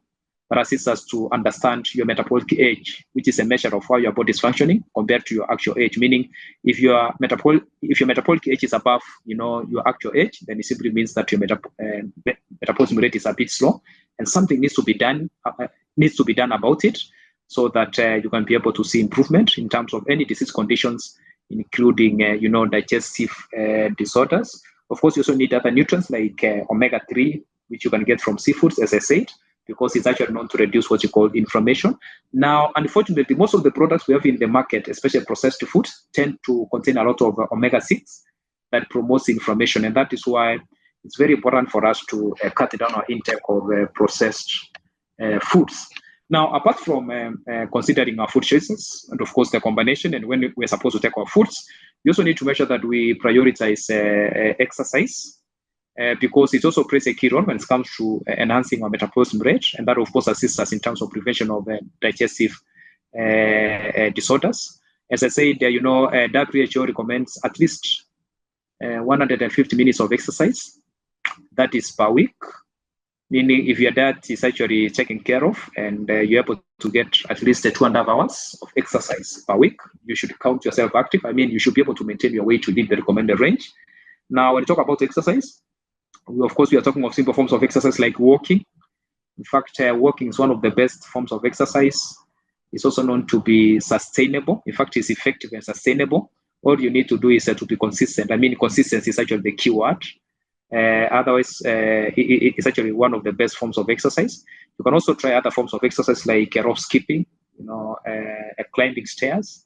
that assists us to understand your metabolic age, which is a measure of how your body is functioning compared to your actual age. Meaning, if your metabolic age is above, your actual age, then it simply means that your metabolism rate is a bit slow, and something needs to be done about it, so that you can be able to see improvement in terms of any disease conditions, including, digestive disorders. Of course, you also need other nutrients like omega-3, which you can get from seafoods, as I said, because it's actually known to reduce what you call inflammation. Now, unfortunately, most of the products we have in the market, especially processed foods, tend to contain a lot of omega-6 that promotes inflammation. And that is why it's very important for us to cut down our intake of processed foods. Now, apart from considering our food choices and, of course, the combination and when we're supposed to take our foods, we also need to make sure that we prioritize exercise. because it also plays a key role when it comes to enhancing our metabolism rate, and that of course assists us in terms of prevention of digestive disorders. As I said, WHO recommends at least 150 minutes of exercise, that is per week, meaning if your diet is actually taken care of and you're able to get at least 2.5 hours of exercise per week, you should count yourself active. I mean, you should be able to maintain your weight within the recommended range. Now, when we talk about exercise, of course, we are talking of simple forms of exercise like walking. In fact, walking is one of the best forms of exercise. It's also known to be sustainable. In fact, it's effective and sustainable. All you need to do is to be consistent. I mean, consistency is actually the key word. Otherwise, it's actually one of the best forms of exercise. You can also try other forms of exercise like rope skipping, climbing stairs.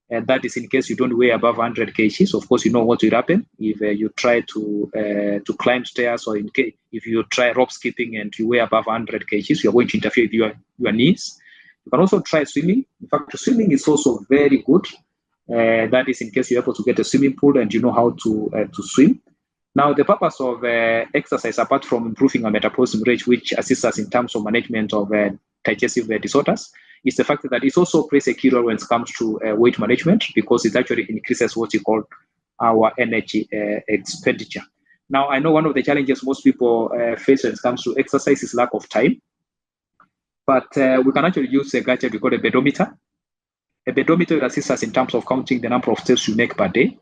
And that is in case you don't weigh above 100 kgs. Of course, you know what will happen if you try to climb stairs, or if you try rope skipping and you weigh above 100 kgs, you're going to interfere with your knees. You can also try swimming. In fact, swimming is also very good. That is in case you're able to get a swimming pool and you know how to swim. Now, the purpose of exercise, apart from improving our metabolism rate, which assists us in terms of management of digestive disorders, is the fact that it also plays a key role when it comes to weight management, because it actually increases what you call our energy expenditure. Now, I know one of the challenges most people face when it comes to exercise is lack of time, but we can actually use a gadget we call a pedometer. A pedometer will assist us in terms of counting the number of steps you make per day,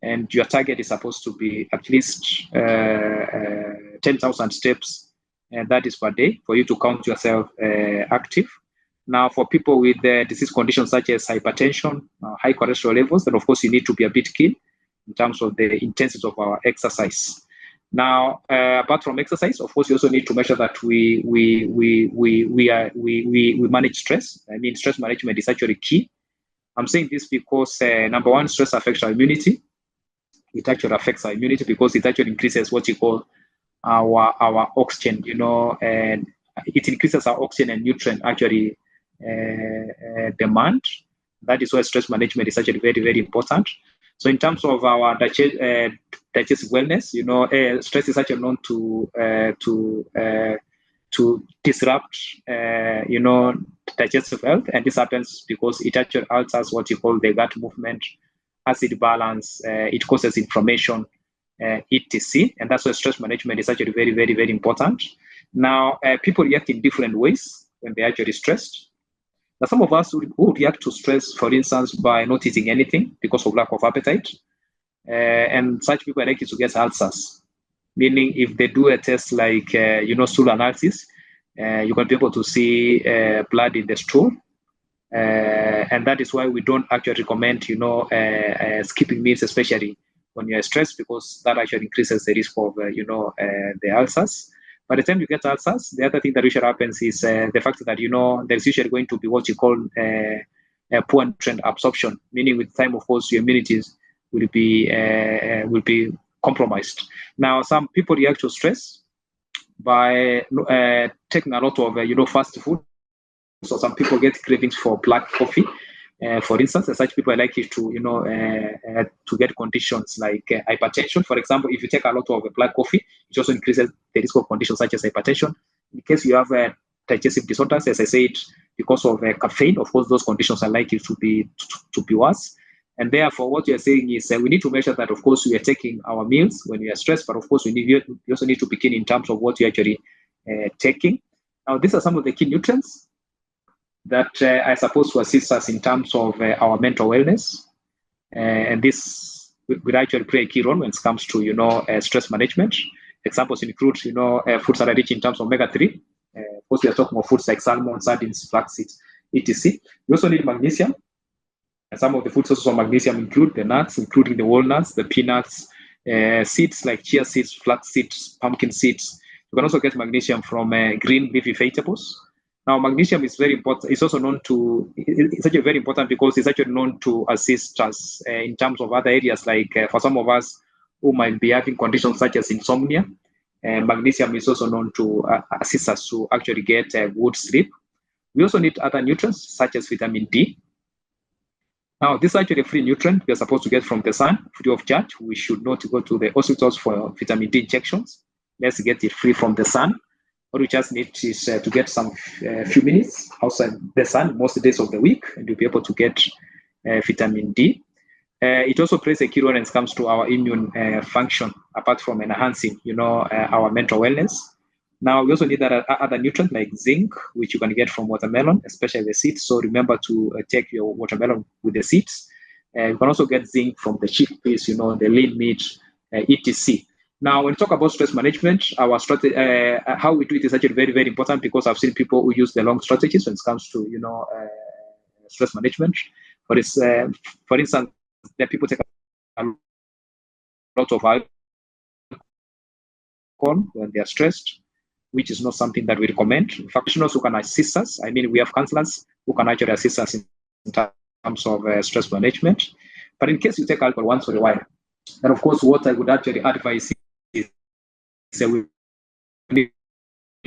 and your target is supposed to be at least 10,000 steps, and that is per day, for you to count yourself active. Now, for people with disease conditions such as hypertension, high cholesterol levels, then of course you need to be a bit keen in terms of the intensity of our exercise. Now, apart from exercise, of course, you also need to measure that we manage stress. I mean, stress management is actually key. I'm saying this because number one, stress affects our immunity. It actually affects our immunity because it actually increases what you call our oxygen, and it increases our oxygen and nutrient actually demand. That is why stress management is actually very, very important. So in terms of our digestive wellness, stress is actually known to disrupt, digestive health, and this happens because it actually alters what you call the gut movement, acid balance, it causes inflammation, etc. And that's why stress management is actually very, very, very important. Now, people react in different ways when they're actually stressed. Now, some of us who react to stress, for instance, by not eating anything because of lack of appetite, and such people are likely to get ulcers. Meaning, if they do a test like, stool analysis, you can be able to see blood in the stool. And that is why we don't actually recommend, skipping meals, especially when you're stressed, because that actually increases the risk of, the ulcers. By the time you get ulcers, the other thing that usually happens is the fact that, there's usually going to be what you call a poor nutrient absorption, meaning with time, of course, your immunity will be compromised. Now, some people react to stress by taking a lot of, fast food. So some people get cravings for black coffee, for instance, and such people are likely to, to get conditions like hypertension. For example, if you take a lot of black coffee, it also increases the risk of conditions such as hypertension. In case you have digestive disorders, as I said, because of caffeine, of course, those conditions are likely to be worse. And therefore, what you're saying is we need to measure that, of course, we are taking our meals when we are stressed, but of course, we also need to begin in terms of what you're actually taking. Now, these are some of the key nutrients that are supposed to assist us in terms of our mental wellness. And this will actually play a key role when it comes to, stress management. Examples include, foods that are rich in terms of omega-3. Of course, we are talking about foods like salmon, sardines, flax seeds, etc. We also need magnesium. And some of the food sources of magnesium include the nuts, including the walnuts, the peanuts, seeds like chia seeds, flax seeds, pumpkin seeds. You can also get magnesium from green leafy vegetables. Now, magnesium is very important. It's also known to, it's actually very important because it's actually known to assist us in terms of other areas, like for some of us who might be having conditions such as insomnia. Magnesium is also known to assist us to actually get good sleep. We also need other nutrients such as vitamin D. Now, this is actually a free nutrient we are supposed to get from the sun, free of charge. We should not go to the hospitals for vitamin D injections. Let's get it free from the sun. What we just need is to get some few minutes outside the sun most days of the week, and you'll be able to get vitamin D. It also plays a key role when it comes to our immune function, apart from enhancing, our mental wellness. Now, we also need that other nutrient like zinc, which you can get from watermelon, especially the seeds. So remember to take your watermelon with the seeds. You can also get zinc from the chickpeas, the lean meat, etc. Now, when we talk about stress management, our strategy, how we do it is actually very, very important, because I've seen people who use the long strategies when it comes to, stress management. For instance, that people take a lot of alcohol when they are stressed, which is not something that we recommend. Professionals who can assist us, we have counselors who can actually assist us in terms of stress management. But in case you take alcohol once in a while, then of course what I would actually advise is we need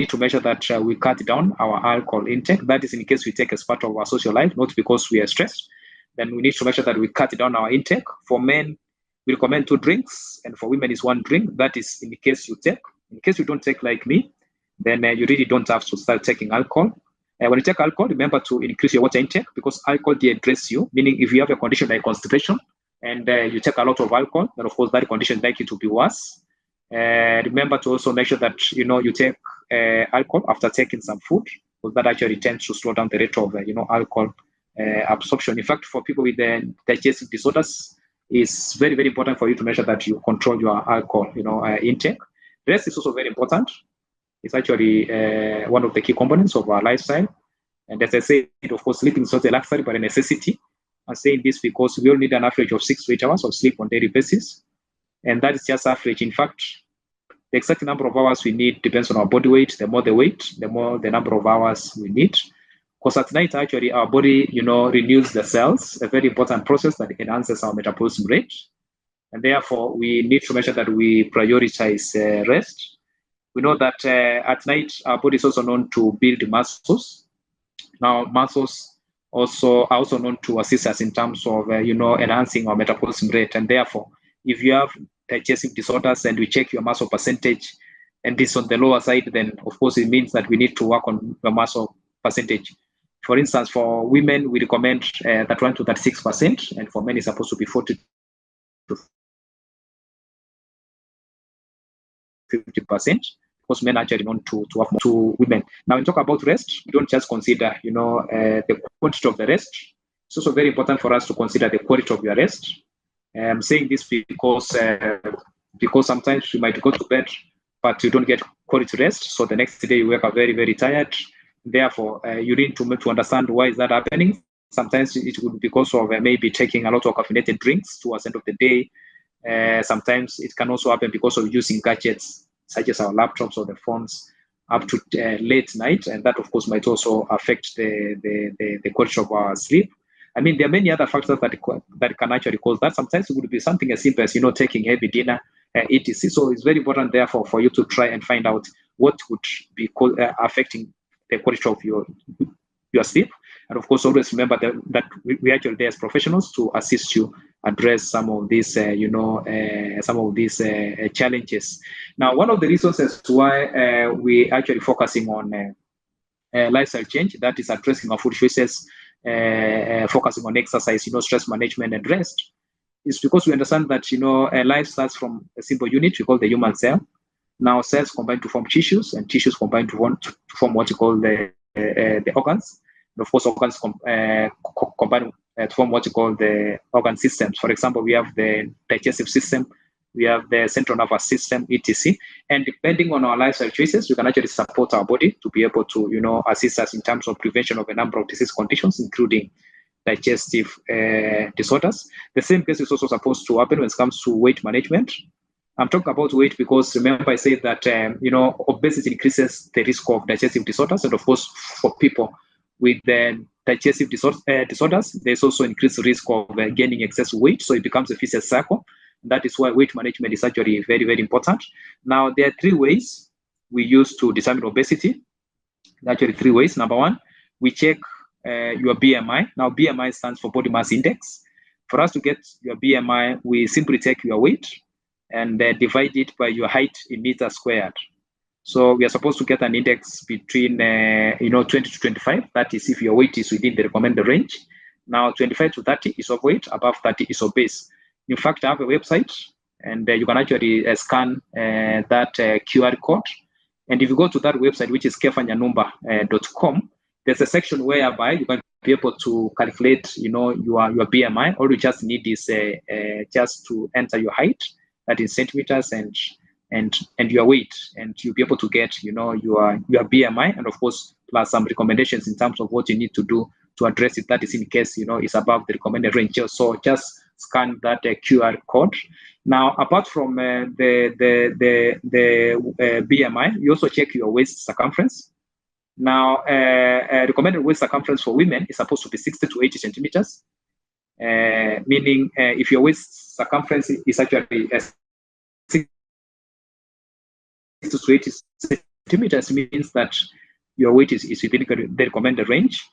to measure that we cut down our alcohol intake. That is in case we take as part of our social life, not because we are stressed. Then we need to measure that we cut down our intake. For men, we recommend 2 drinks, and for women is 1 drink. That is in case you take. In case you don't take like me, then you really don't have to start taking alcohol. When you take alcohol, remember to increase your water intake, because alcohol dehydrates you, meaning if you have a condition like constipation and you take a lot of alcohol, then of course that condition is likely to be worse. Remember to also make sure that you take alcohol after taking some food, because that actually tends to slow down the rate of alcohol absorption. In fact, for people with digestive disorders, it's very, very important for you to make sure that you control your alcohol intake. Rest is also very important. It's actually one of the key components of our lifestyle. And as I said, of course, sleeping is not a luxury, but a necessity. I'm saying this because we all need an average of 6 to 8 hours of sleep on a daily basis. And that is just average. In fact, the exact number of hours we need depends on our body weight. The more the weight, the more the number of hours we need. Because at night, actually, our body, renews the cells, a very important process that enhances our metabolism rate. And therefore, we need to make sure that we prioritize rest. We know that at night, our body is also known to build muscles. Now, muscles are also known to assist us in terms of, enhancing our metabolism rate. And therefore, if you have digestive disorders and we check your muscle percentage and this on the lower side, then of course it means that we need to work on the muscle percentage. For instance, for women, we recommend 31 to 36%, and for men, it's supposed to be 40 to 50%. Because men are actually known to have more to women. Now, when we talk about rest, we don't just consider, the quantity of the rest. It's also very important for us to consider the quality of your rest. I'm saying this because sometimes you might go to bed, but you don't get quality rest. So the next day you wake up very, very tired. Therefore, you need to understand why is that happening. Sometimes it would be because of maybe taking a lot of caffeinated drinks towards the end of the day. Sometimes it can also happen because of using gadgets such as our laptops or the phones up to late night, and that of course might also affect the quality of our sleep. There are many other factors that can actually cause that. Sometimes it would be something as simple as taking heavy dinner, etc. So it's very important, therefore, for you to try and find out what would be affecting the quality of your sleep. And of course, always remember that we actually there as professionals to assist you address some of these, challenges. Now, one of the reasons as to why we actually focusing on lifestyle change, that is addressing our food choices, focusing on exercise, stress management and rest, is because we understand that life starts from a simple unit we call the human cell. Now, cells combine to form tissues, and tissues combine to form what you call the organs. And of course, organs combine to form what you call the organ systems. For example, we have the digestive system, we have the central nervous system, etc. And depending on our lifestyle choices, we can actually support our body to be able to, assist us in terms of prevention of a number of disease conditions, including digestive disorders. The same case is also supposed to happen when it comes to weight management. I'm talking about weight because remember I said that obesity increases the risk of digestive disorders, and of course for people with digestive disorders, there's also increased risk of gaining excess weight, so it becomes a vicious cycle. That is why weight management is actually very, very important. Now, there are 3 ways we use to determine obesity. Actually, 3 ways. Number 1, we check your BMI. Now, BMI stands for body mass index. For us to get your BMI, we simply take your weight and divide it by your height in meters squared. So we are supposed to get an index between 20 to 25. That is if your weight is within the recommended range. Now 25 to 30 is overweight, above 30 is obese. In fact, I have a website, and you can actually scan that QR code. And if you go to that website, which is kefanyanumba.com, there's a section whereby you can be able to calculate, your BMI. All you just need is just to enter your height, that is centimeters, and your weight, and you'll be able to get, your BMI, and of course, plus some recommendations in terms of what you need to do to address it. That is in case, it's above the recommended range. So just scan that QR code. Now, apart from the BMI, you also check your waist circumference. Now, recommended waist circumference for women is supposed to be 60 to 80 centimeters, meaning if your waist circumference is actually 60 to 80 centimeters, means that your weight is within the recommended range.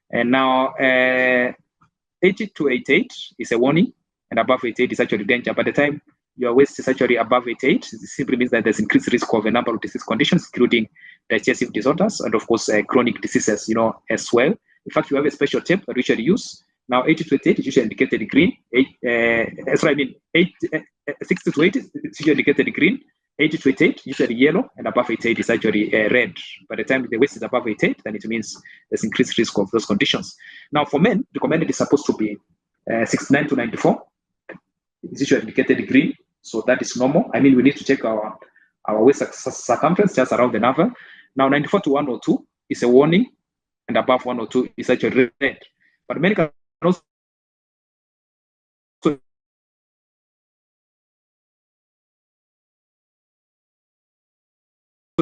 And now, 80 to 88 is a warning, and above 88 is actually danger. By the time your waist is actually above 88, it simply means that there's increased risk of a number of disease conditions, including digestive disorders and, of course, chronic diseases, as well. In fact, you have a special tape that we usually use. Now, 80 to 88 is usually indicated in green. 60 to 80 is usually indicated in green. 80 to 88 usually yellow, and above 88 is actually red. By the time the waist is above 88, then it means there's increased risk of those conditions. Now, for men, recommended is supposed to be 69 to 94. It's usually indicated in green, so that is normal. I mean, we need to check our waist circumference just around the navel. Now, 94 to 102 is a warning, and above 102 is actually red. But men can also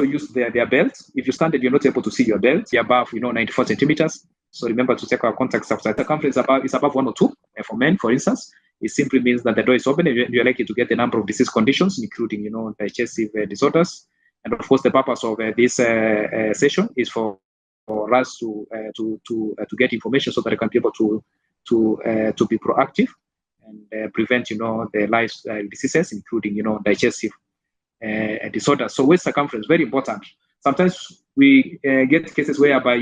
use their belts. If you stand it, you're not able to see your belt. You're above, 94 centimeters. So remember to check our contact outside. Circumference is above 102. And for men, for instance, it simply means that the door is open and you're likely to get a number of disease conditions, including, digestive disorders. And of course, the purpose of this session is for us to get information so that I can be able to be proactive and prevent, the lifestyle diseases, including, digestive disorders. So waist circumference, very important. Sometimes we get cases whereby,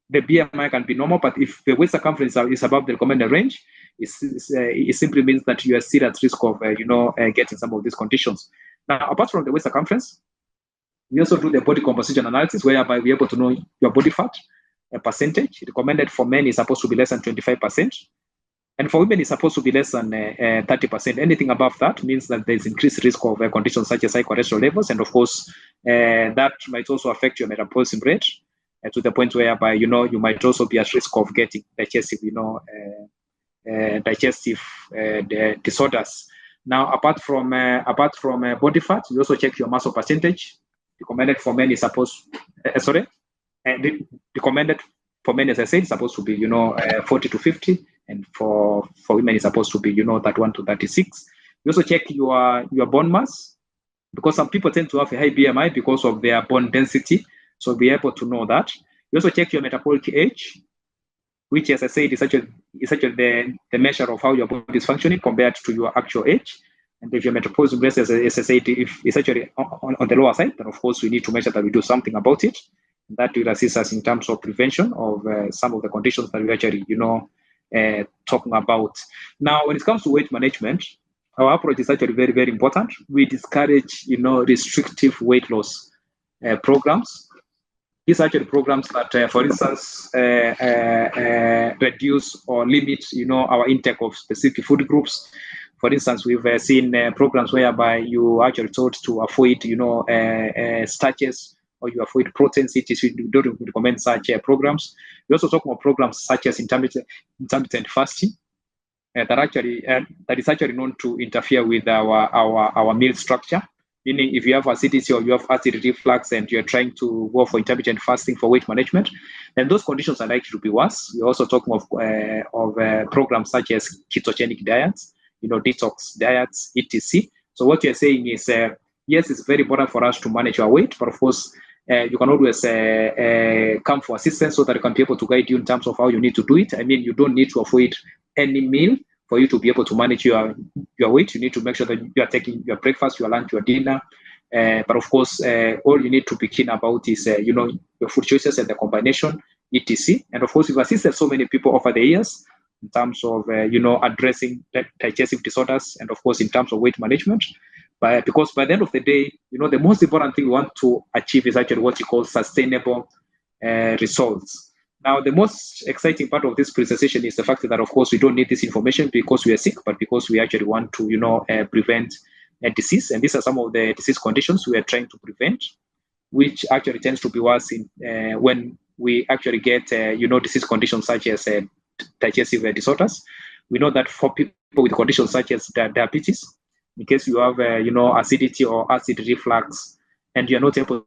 the BMI can be normal, but if the waist circumference is above the recommended range, it simply means that you are still at risk of, getting some of these conditions. Now, apart from the waist circumference, we also do the body composition analysis, whereby we're able to know your body fat percentage. Recommended for men is supposed to be less than 25%. And for women, it's supposed to be less than 30%. Anything above that means that there's increased risk of conditions such as high cholesterol levels. And of course, that might also affect your metabolism rate to the point whereby, you might also be at risk of getting digestive, digestive disorders. Now, apart from body fat, you also check your muscle percentage. Recommended for men is recommended for men, as I said, is supposed to be, 40 to 50. And for women, it's supposed to be, 31 to 36. You also check your bone mass, because some people tend to have a high BMI because of their bone density. So be able to know that. You also check your metabolic age, which, as I said, is actually the measure of how your body is functioning compared to your actual age. And if your metabolism rate, as I said, if it's actually on the lower side, then of course we need to make sure that we do something about it. And that will assist us in terms of prevention of some of the conditions that we actually, talking about. Now, when it comes to weight management, our approach is actually very, very important. We discourage, restrictive weight loss programs. These are actually programs that, for instance, reduce or limit, our intake of specific food groups. For instance, we've seen programs whereby you are actually told to avoid, starches, or you avoid proteins. We don't recommend such programs. We also talk about programs such as intermittent fasting that is actually known to interfere with our meal structure. Meaning, if you have acidity or you have acid reflux and you're trying to go for intermittent fasting for weight management, then those conditions are likely to be worse. We're also talking of programs such as ketogenic diets, detox diets, etc. So what you're saying is, yes, it's very important for us to manage our weight, but of course, you can always come for assistance so that I can be able to guide you in terms of how you need to do it. I mean, you don't need to avoid any meal for you to be able to manage your weight. You need to make sure that you are taking your breakfast, your lunch, your dinner. But of course, all you need to be keen about is, your food choices and the combination, etc. And of course, we've assisted so many people over the years in terms of, addressing digestive disorders and of course, in terms of weight management. Because by the end of the day, the most important thing we want to achieve is actually what you call sustainable results. Now, the most exciting part of this presentation is the fact that, of course, we don't need this information because we are sick, but because we actually want to, prevent a disease. And these are some of the disease conditions we are trying to prevent, which actually tends to be worse when we actually get, disease conditions such as digestive disorders. We know that for people with conditions such as diabetes, in case you have, acidity or acid reflux, and you're not able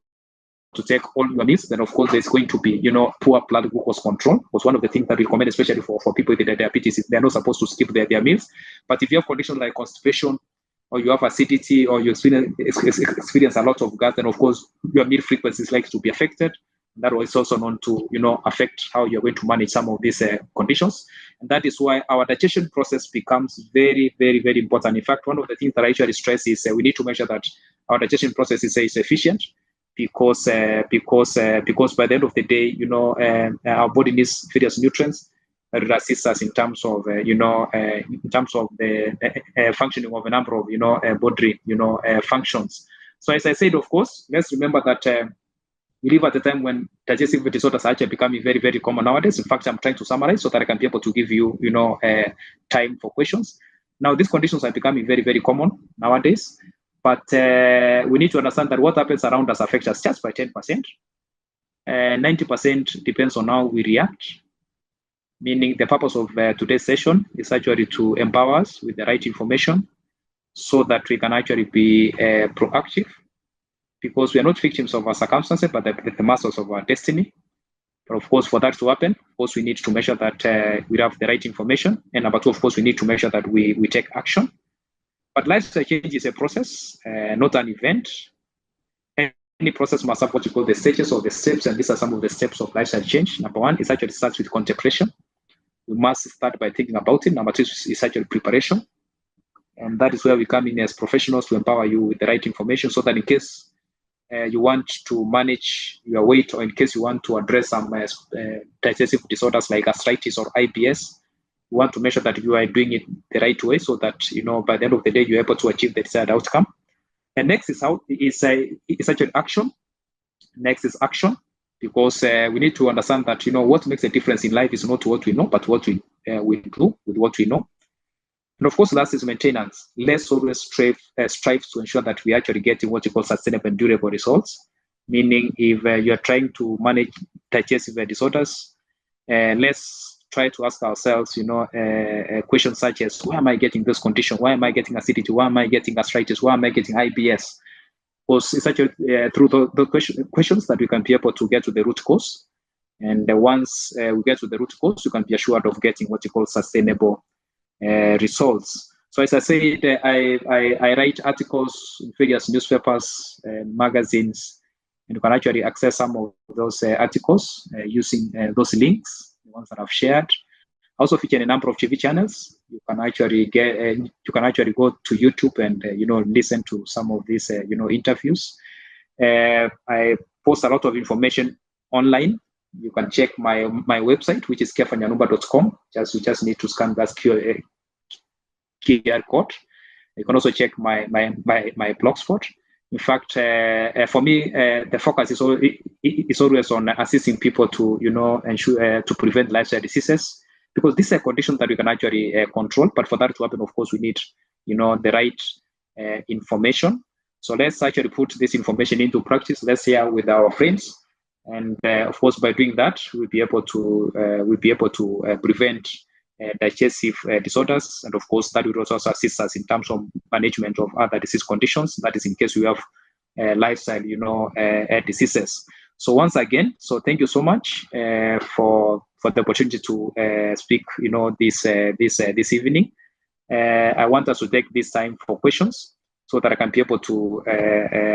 to take all your meals, then of course there's going to be, poor blood glucose control. Because one of the things that we recommend, especially for people with diabetes, is they're not supposed to skip their meals. But if you have conditions like constipation, or you have acidity, or you experience a lot of gas, then of course your meal frequency is likely to be affected. That is also known to, affect how you're going to manage some of these conditions. And that is why our digestion process becomes very, very, very important. In fact, one of the things that I usually stress is we need to make sure that our digestion process is efficient, because by the end of the day, our body needs various nutrients that will assist us in terms of, in terms of the functioning of a number of, body, functions. So as I said, of course, let's remember that we live at a time when digestive disorders are actually becoming very, very common nowadays. In fact, I'm trying to summarize so that I can be able to give you, time for questions. Now, these conditions are becoming very, very common nowadays, but we need to understand that what happens around us affects us just by 10%. 90% depends on how we react, meaning the purpose of today's session is actually to empower us with the right information so that we can actually be proactive, because we are not victims of our circumstances, but the masters of our destiny. But of course, for that to happen, of course, we need to make sure that we have the right information. And number two, of course, we need to make sure that we take action. But lifestyle change is a process, not an event. Any process must have what you call the stages or the steps, and these are some of the steps of lifestyle change. Number one, it actually starts with contemplation. We must start by thinking about it. Number two is actually preparation. And that is where we come in as professionals to empower you with the right information so that in case you want to manage your weight, or in case you want to address some digestive disorders like gastritis or IBS, you want to make sure that you are doing it the right way so that, by the end of the day, you're able to achieve the desired outcome. And next is actually action. Next is action, because we need to understand that, what makes a difference in life is not what we know, but what we do with what we know. And of course, last is maintenance. Let's always strive to ensure that we actually get what you call sustainable and durable results. Meaning, if you're trying to manage digestive disorders, let's try to ask ourselves, questions such as, why am I getting this condition? Why am I getting acidity? Why am I getting gastritis? Why am I getting IBS? Because it's actually through the questions that we can be able to get to the root cause. And once we get to the root cause, you can be assured of getting what you call sustainable results. So as I said, I write articles in various newspapers and magazines, and you can actually access some of those articles using those links, the ones that I've shared. I also feature in a number of TV channels. You can actually go to YouTube and listen to some of these interviews. I post a lot of information online. You can check my website, which is kefanyanumba.com. You just need to scan that QR code. You can also check my blogspot. In fact, for me, the focus is always on assisting people to ensure to prevent lifestyle diseases, because these are conditions that we can actually control. But for that to happen, of course, we need the right information. So let's actually put this information into practice. Let's share with our friends. And of course, by doing that, we'll be able to prevent digestive disorders, and of course, that will also assist us in terms of management of other disease conditions. That is, in case we have lifestyle, diseases. So once again, thank you so much for the opportunity to speak, this evening. I want us to take this time for questions. so that I can be able to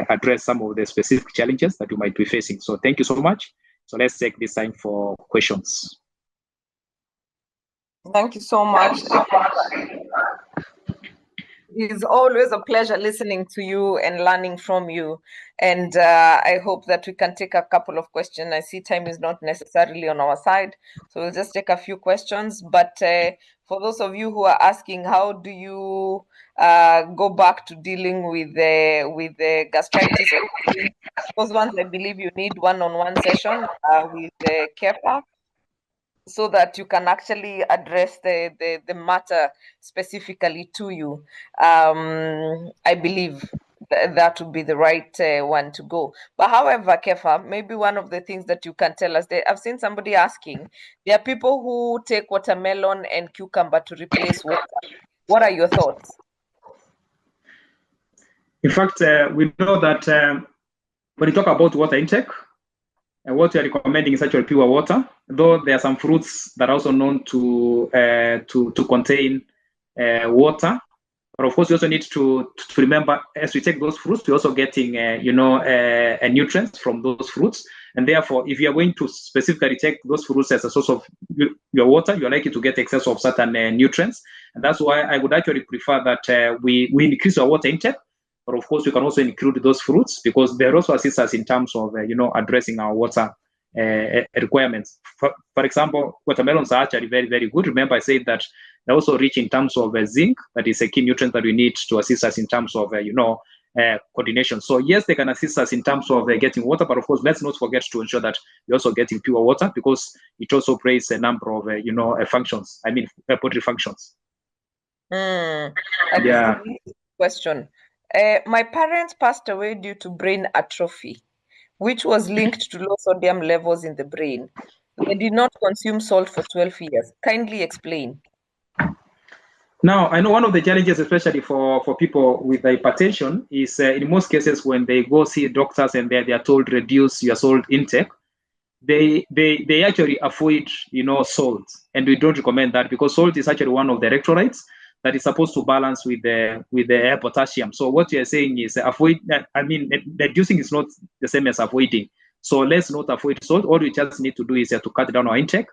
address some of the specific challenges that you might be facing. So thank you so much. So let's take this time for questions. Thank you so much. It's always a pleasure listening to you and learning from you. And I hope that we can take a couple of questions. I see time is not necessarily on our side, so we'll just take a few questions. But for those of you who are asking, how do you go back to dealing with the gastritis? Those ones, I believe you need one-on-one session with the Kepa, so that you can actually address the matter specifically to you. I believe that would be the right one to go. But however, Kefa, maybe one of the things that you can tell us, I've seen somebody asking, there are people who take watermelon and cucumber to replace water. What are your thoughts? In fact, we know that when you talk about water intake, and what we are recommending is actually pure water, though there are some fruits that are also known to contain water. But of course, you also need to remember, as we take those fruits, we're also getting, nutrients from those fruits. And therefore, if you are going to specifically take those fruits as a source of your water, you're likely to get excess of certain nutrients. And that's why I would actually prefer that we increase our water intake. But of course, we can also include those fruits because they also assist us in terms of, addressing our water requirements. For example, watermelons are actually very, very good. Remember, I said that they're also rich in terms of zinc. That is a key nutrient that we need to assist us in terms of, coordination. So yes, they can assist us in terms of getting water, but of course, let's not forget to ensure that we're also getting pure water because it also plays a number of, functions. I mean, body functions. Yeah. Question. My parents passed away due to brain atrophy, which was linked to low sodium levels in the brain. They did not consume salt for 12 years. Kindly explain. Now, I know one of the challenges, especially for people with hypertension, is in most cases when they go see doctors and they are told reduce your salt intake, they actually avoid salt, and we don't recommend that because salt is actually one of the electrolytes that is supposed to balance with the potassium. So what you are saying is avoid. I mean, reducing is not the same as avoiding. So let's not avoid salt. All we just need to do is to cut down our intake.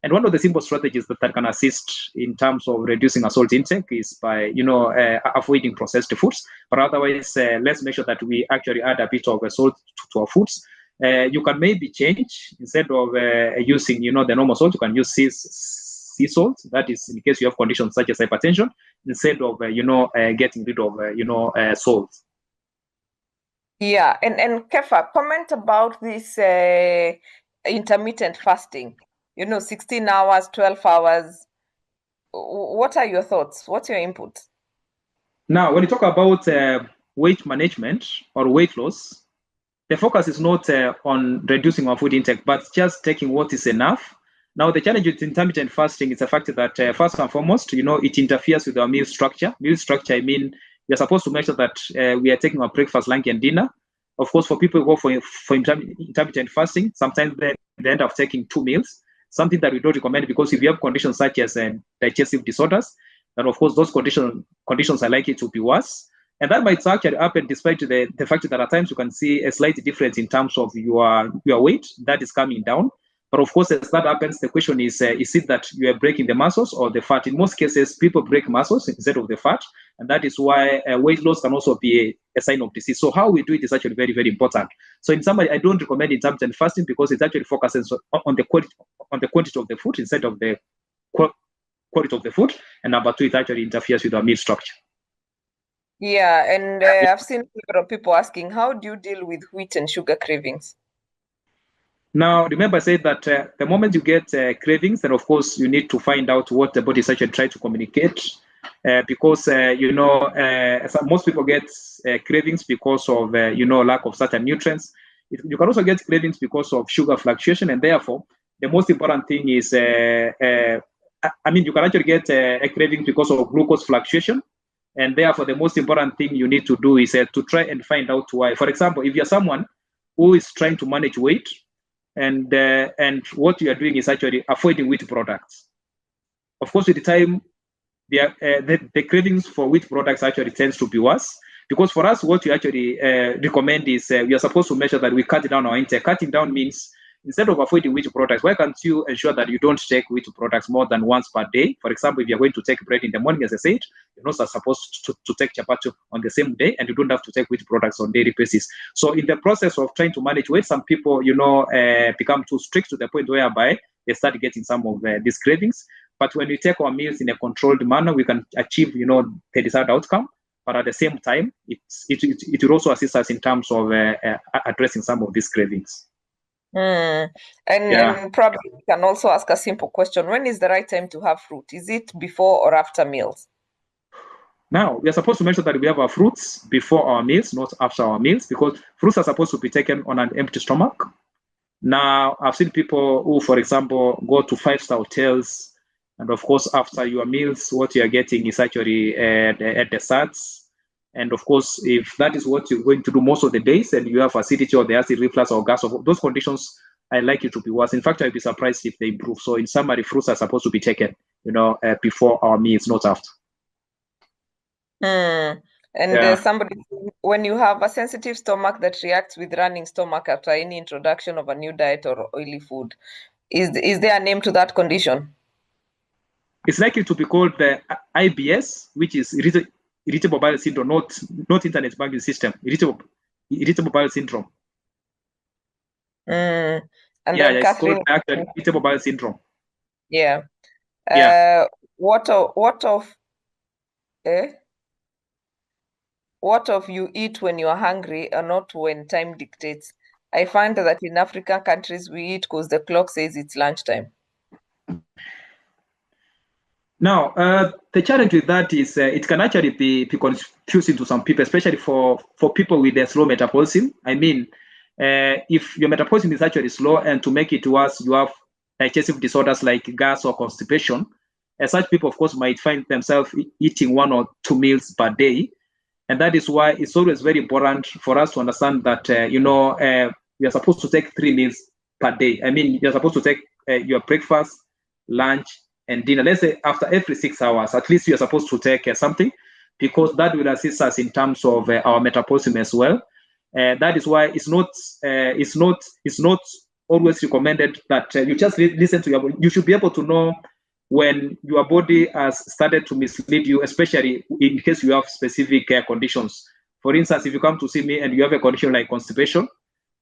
And one of the simple strategies that can assist in terms of reducing our salt intake is by avoiding processed foods. But otherwise, let's make sure that we actually add a bit of salt to our foods. You can maybe change, instead of using the normal salt, you can use sea salt. That is in case you have conditions such as hypertension, instead of getting rid of salt. Yeah, and Kefa, comment about this intermittent fasting. 16 hours, 12 hours. What are your thoughts? What's your input? Now, when you talk about weight management or weight loss, the focus is not on reducing our food intake, but just taking what is enough. Now, the challenge with intermittent fasting is the fact that first and foremost, it interferes with our meal structure. Meal structure, I mean, we're supposed to make sure that we are taking our breakfast, lunch, and dinner. Of course, for people who go for intermittent fasting, sometimes they end up taking 2 meals, something that we don't recommend because if you have conditions such as digestive disorders, then of course those conditions are likely to be worse. And that might actually happen despite the fact that at times you can see a slight difference in terms of your weight that is coming down. But of course, as that happens, the question is it that you are breaking the muscles or the fat? In most cases, people break muscles instead of the fat. And that is why weight loss can also be a sign of disease. So how we do it is actually very, very important. So in summary, I don't recommend intermittent fasting because it actually focuses on the quantity of the food instead of the quality of the food. And number two, it actually interferes with our meal structure. Yeah, and I've seen a lot of people asking, how do you deal with wheat and sugar cravings? Now, remember I said that the moment you get cravings, then of course you need to find out what the body is actually trying to communicate. Because most people get cravings because of lack of certain nutrients. You can also get cravings because of sugar fluctuation, and therefore the most important thing is you can actually get a craving because of glucose fluctuation, and therefore the most important thing you need to do is to try and find out why. For example, if you're someone who is trying to manage weight, and what you are doing is actually avoiding wheat products. Of course, with the time, the cravings for wheat products actually tends to be worse. Because for us, what we actually recommend is we are supposed to measure that we cut down our intake. Cutting down means instead of avoiding wheat products, why can't you ensure that you don't take wheat products more than once per day? For example, if you're going to take bread in the morning, as I said, you're not supposed to take chapati on the same day, and you don't have to take wheat products on daily basis. So in the process of trying to manage weight, some people, become too strict to the point whereby they start getting some of these cravings. But when we take our meals in a controlled manner, we can achieve, the desired outcome. But at the same time, it will also assist us in terms of addressing some of these cravings. And probably we can also ask a simple question. When is the right time to have fruit? Is it before or after meals? Now, we are supposed to make sure that we have our fruits before our meals, not after our meals, because fruits are supposed to be taken on an empty stomach. Now, I've seen people who, for example, go to 5-star hotels, and of course, after your meals, what you are getting is actually desserts. And of course, if that is what you're going to do most of the days, and you have acidity or the acid reflux or gas, of those conditions are likely to be worse. In fact, I'd be surprised if they improve. So in summary, fruits are supposed to be taken, before our meals, not after. Somebody, when you have a sensitive stomach that reacts with running stomach after any introduction of a new diet or oily food, is there a name to that condition? It's likely to be called the IBS, which is irritable bowel syndrome, not internet banking system. Irritable bowel syndrome. It's called actually irritable bowel syndrome. Yeah. What of you eat when you are hungry and not when time dictates? I find that in African countries we eat because the clock says it's lunchtime. Now, the challenge with that is it can actually be confusing to some people, especially for people with a slow metabolism. I mean, if your metabolism is actually slow, and to make it worse, you have digestive disorders like gas or constipation. Such people, of course, might find themselves eating 1 or 2 meals per day. And that is why it's always very important for us to understand that, we are supposed to take 3 meals per day. I mean, you're supposed to take your breakfast, lunch, and dinner. Let's say after every 6 hours, at least you're supposed to take something, because that will assist us in terms of our metabolism as well. That is why it's not always recommended that you just listen to your body. You should be able to know when your body has started to mislead you, especially in case you have specific conditions. For instance, if you come to see me and you have a condition like constipation,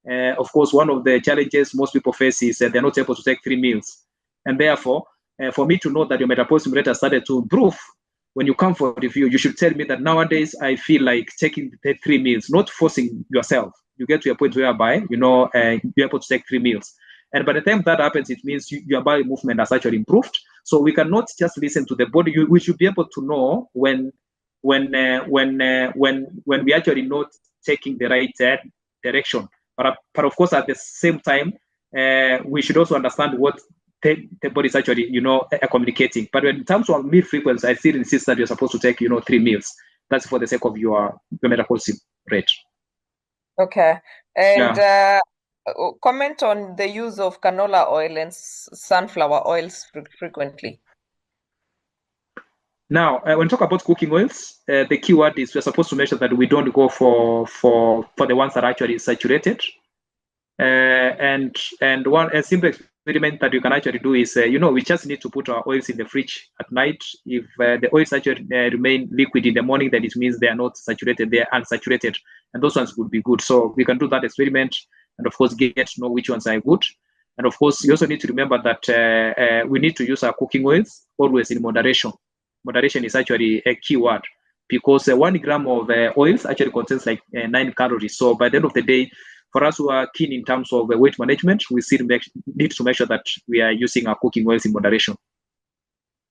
of course, one of the challenges most people face is they're not able to take 3 meals. And therefore, for me to know that your metabolism rate has started to improve, when you come for review, you should tell me that nowadays I feel like taking the 3 meals, not forcing yourself. You get to a point whereby, you're able to take 3 meals. And by the time that happens, it means your body movement has actually improved. So we cannot just listen to the body. We should be able to know when we actually not taking the right direction. But of course, at the same time, we should also understand what the body is actually, communicating. But in terms of meal frequency, I still insist that you're supposed to take, 3 meals. That's for the sake of your metabolism rate. Okay. And comment on the use of canola oil and sunflower oils frequently. Now, when we talk about cooking oils, the key word is we're supposed to make sure that we don't go for the ones that are actually saturated. And a simple experiment that you can actually do is, we just need to put our oils in the fridge at night. If the oils actually remain liquid in the morning, then it means they are not saturated, they are unsaturated, and those ones would be good. So we can do that experiment, and of course get to know which ones are good. And of course, you also need to remember that we need to use our cooking oils always in moderation. Moderation is actually a key word, because 1 gram of oils actually contains like 9 calories. So by the end of the day, for us who are keen in terms of weight management, we still need to make sure that we are using our cooking oils in moderation.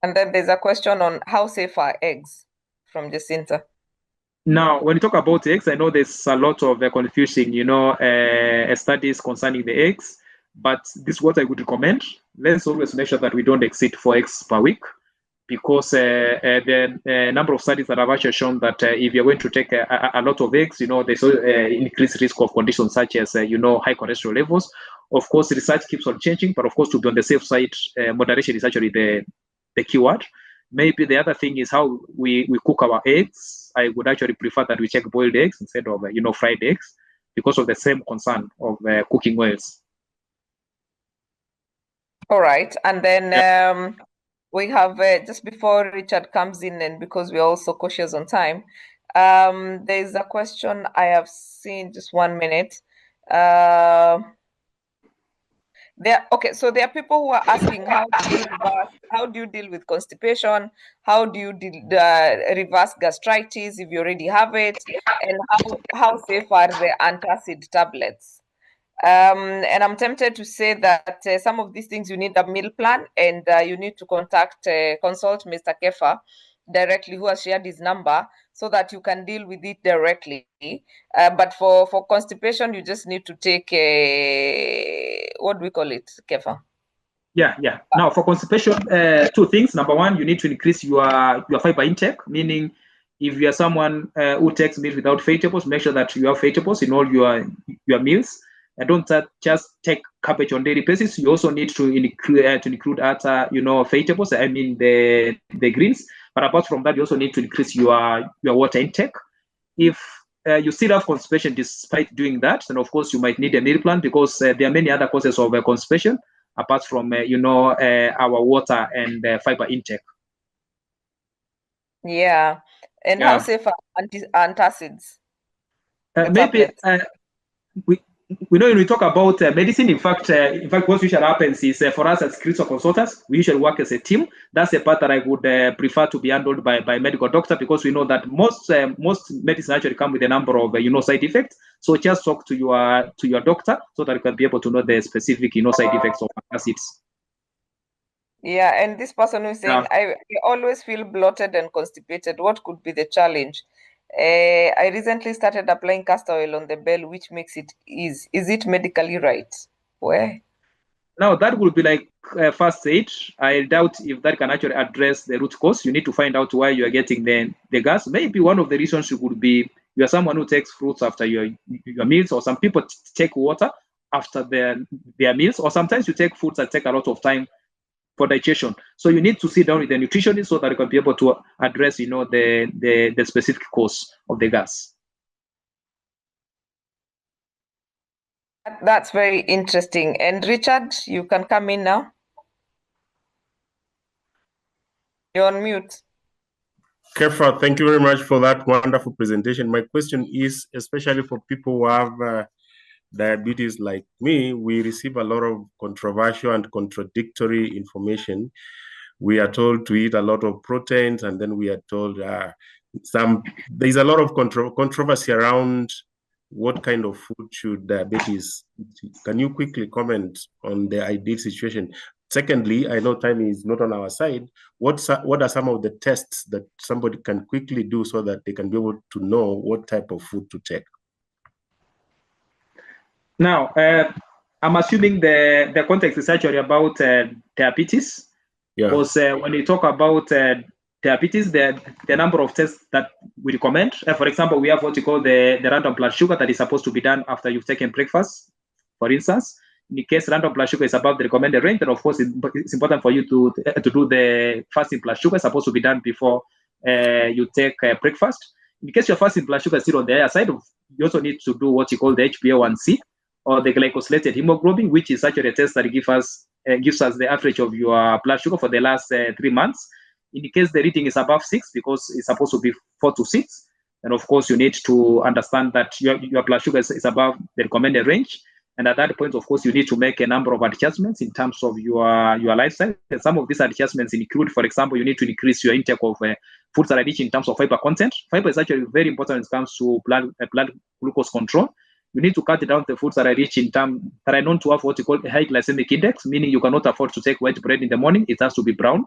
And then there's a question on how safe are eggs from Jacinta. Now, when you talk about eggs, I know there's a lot of confusing, studies concerning the eggs, but this is what I would recommend. Let's always make sure that we don't exceed 4 eggs per week, because the number of studies that have actually shown that if you're going to take a lot of eggs, there's increased risk of conditions such as, high cholesterol levels. Of course, research keeps on changing, but of course, to be on the safe side, moderation is actually the key word. Maybe the other thing is how we cook our eggs. eggs, I would actually prefer that we check boiled eggs instead of fried eggs, because of the same concern of cooking oils. All right, and then we have just before Richard comes in, and because we're also cautious on time, there's a question I have seen. Just 1 minute. Okay, so there are people who are asking how do you deal with constipation? How do you reverse gastritis if you already have it? And how safe are the antacid tablets? And I'm tempted to say that some of these things you need a meal plan, and you need to consult Mr. Kefa directly, who has shared his number, so that you can deal with it directly. But for constipation, you just need to take what do we call it, Kefa? Yeah. Now for constipation, two things. Number one, you need to increase your fiber intake, meaning if you are someone who takes meals without vegetables, make sure that you have vegetables in all your meals. And don't just take cabbage on daily basis. You also need to include other vegetables. I mean the greens. But apart from that, you also need to increase your water intake. If you still have constipation despite doing that, then of course you might need a meal plan, because there are many other causes of constipation apart from our water and fiber intake. Yeah, and how safe are antacids? Maybe we know when we talk about medicine, in fact, what usually happens is for us as critical consultants, we usually work as a team. That's the part that I would prefer to be handled by medical doctor, because we know that most medicine actually come with a number of side effects. So just talk to your doctor so that you can be able to know the specific side effects of acids. Yeah, and this person who's saying, I always feel bloated and constipated. What could be the challenge? I recently started applying castor oil on the bell, which makes it ease. Is it medically right? Where? Now that would be like first aid. I doubt if that can actually address the root cause. You need to find out why you are getting the gas. Maybe one of the reasons could be you are someone who takes fruits after your meals, or some people take water after their meals, or sometimes you take foods that take a lot of time for digestion. So you need to sit down with the nutritionist so that you can be able to address the specific cause of the gas. That's very interesting. And Richard, you can come in now. You're on mute. Kefa, thank you very much for that wonderful presentation. My question is, especially for people who have diabetes like me, we receive a lot of controversial and contradictory information. We are told to eat a lot of proteins, and then we are told there's a lot of controversy around what kind of food should diabetes eat. Can you quickly comment on the ideal situation? Secondly, I know time is not on our side. What are some of the tests that somebody can quickly do so that they can be able to know what type of food to take? Now, I'm assuming the context is actually about diabetes. Yeah. Because when you talk about diabetes, the number of tests that we recommend, for example, we have what you call the random blood sugar that is supposed to be done after you've taken breakfast, for instance. In case random blood sugar is above the recommended range, then of course it's important for you to do the fasting blood sugar. It's supposed to be done before you take breakfast. In case your fasting blood sugar is still on the higher side, you also need to do what you call the HbA1c, or the glycosylated hemoglobin, which is actually a test that gives us the average of your blood sugar for the last 3 months. In case the reading is above 6, because it's supposed to be 4 to 6, and of course you need to understand that your blood sugar is above the recommended range. And at that point, of course, you need to make a number of adjustments in terms of your lifestyle. And some of these adjustments include, for example, you need to increase your intake of foods that are rich in terms of fiber content. Fiber is actually very important when it comes to blood glucose control. You need to cut down the foods that are rich in that are known to have what you call a high glycemic index, meaning you cannot afford to take white bread in the morning. It has to be brown.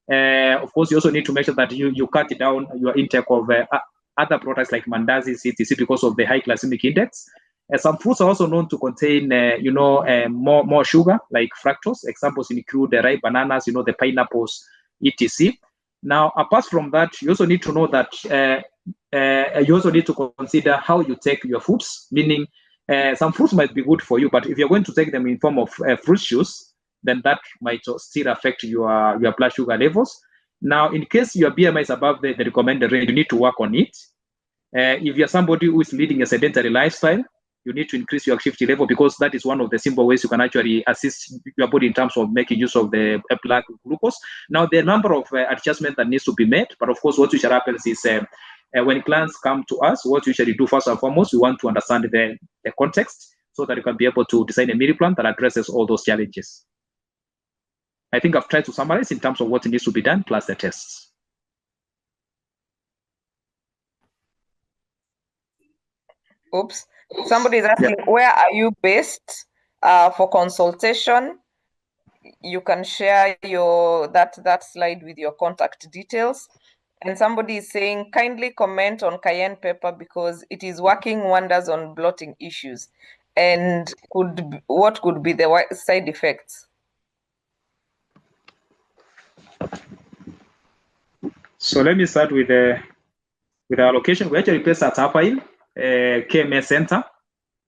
Of course, you also need to make sure that you cut down your intake of other products like mandazis, etc., because of the high glycemic index. Some fruits are also known to contain, more sugar, like fructose. Examples include the ripe bananas, the pineapples, etc. Now, apart from that, you also need to know that you also need to consider how you take your foods, meaning some fruits might be good for you, but if you're going to take them in form of fruit juice, then that might still affect your blood sugar levels. Now, in case your BMI is above the recommended range, you need to work on it. If you're somebody who is leading a sedentary lifestyle, you need to increase your activity level, because that is one of the simple ways you can actually assist your body in terms of making use of the blood glucose. Now, there are a number of adjustments that needs to be made, but of course, what usually happens is when clients come to us, what we usually do first and foremost, we want to understand the context so that you can be able to design a meal plan that addresses all those challenges. I think I've tried to summarize in terms of what needs to be done plus the tests. Oops. Somebody is asking, where are you based for consultation? You can share your that slide with your contact details. And somebody is saying, kindly comment on cayenne pepper because it is working wonders on bloating issues. And what could be the side effects? So let me start with our location. We actually based at Upper KMS Center.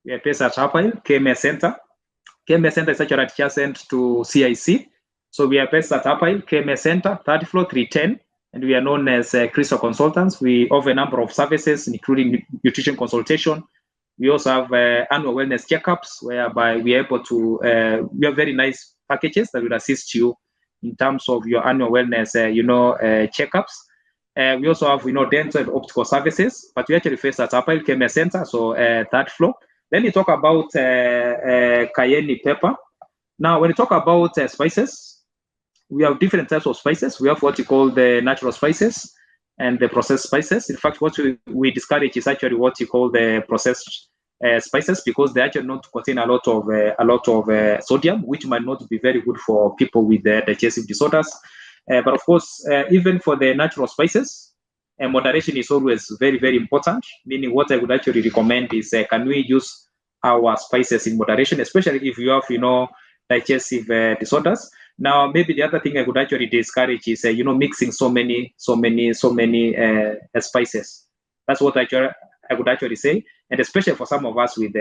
We are based at Upper KMS Center. KMS Center is actually adjacent to CIC. So we are based at Upper KMS Center, 3rd floor, 310. And we are known as Crystal Consultants. We offer a number of services, including nutrition consultation. We also have annual wellness checkups, whereby we are able to, we have very nice packages that will assist you in terms of your annual wellness, checkups. We also have, dental and optical services, but we actually face at Upper KMS Center, so 3rd floor. Let me talk about cayenne pepper. Now, when you talk about spices, we have different types of spices. We have what you call the natural spices and the processed spices. In fact, what we discourage is actually what you call the processed spices, because they actually not contain a lot of sodium, which might not be very good for people with digestive disorders. But of course, even for the natural spices, moderation is always very, very important. Meaning, what I would actually recommend is can we use our spices in moderation, especially if you have digestive disorders. Now, maybe the other thing I would actually discourage is mixing so many spices. That's what I would actually say, and especially for some of us with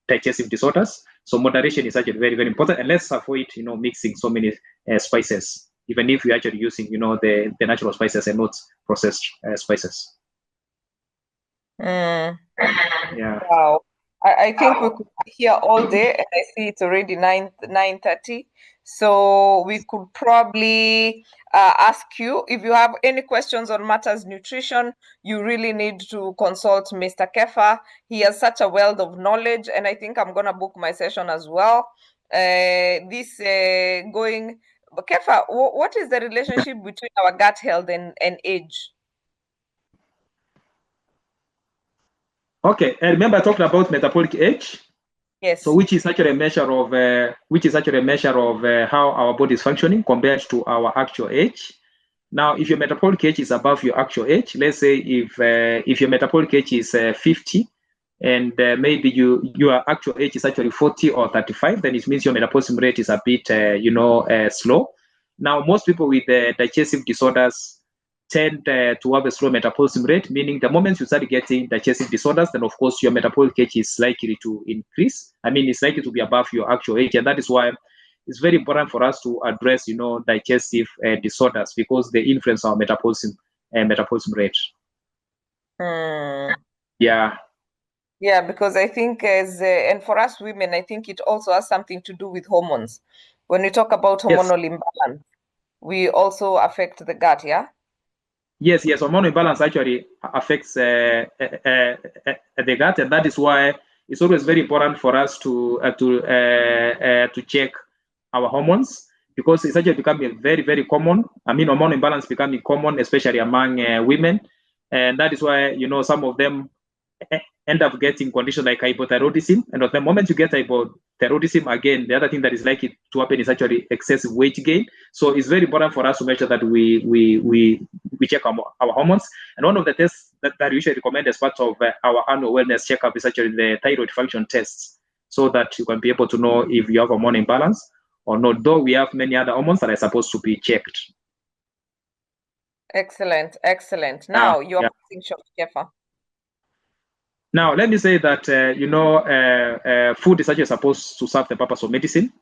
digestive disorders. So moderation is actually very, very important, and let's avoid mixing so many spices, even if you're actually using the natural spices and not processed spices. Yeah. Wow. I think we could be here all day, and I see it's already 9:30. So we could probably ask you if you have any questions on matters nutrition. You really need to consult Mr. Kefa. He has such a wealth of knowledge, and I think I'm gonna book my session as well. Kefa, what is the relationship between our gut health and age? Okay, and remember I talked about metabolic age. Yes. So which is actually a measure of how our body is functioning compared to our actual age. Now, if your metabolic age is above your actual age, let's say if your metabolic age is 50, and maybe your actual age is actually 40 or 35, then it means your metabolism rate is a bit slow. Now, most people with digestive disorders tend to have a slow metabolism rate, meaning the moment you start getting digestive disorders, then of course your metabolic age is likely to increase. I mean, it's likely to be above your actual age, and that is why it's very important for us to address, digestive disorders, because they influence our metabolism rate. Yeah. Yeah, because I think and for us women, I think it also has something to do with hormones. When we talk about hormonal imbalance, we also affect the gut, yeah? Yes, hormonal imbalance actually affects the gut, and that is why it's always very important for us to check our hormones, because it's actually becoming very, very common. I mean, hormonal imbalance becoming common, especially among women, and that is why some of them end up getting conditions like hypothyroidism, and the moment you get hypothyroidism, again, the other thing that is likely to happen is actually excessive weight gain. So it's very important for us to make sure that we check our hormones. And one of the tests that we usually recommend as part of our annual wellness checkup is actually the thyroid function tests, so that you can be able to know if you have a hormone imbalance or not, though we have many other hormones that are supposed to be checked. Excellent. Now, you're posting Shop Kefa. Now, let me say that, food is actually supposed to serve the purpose of medicine.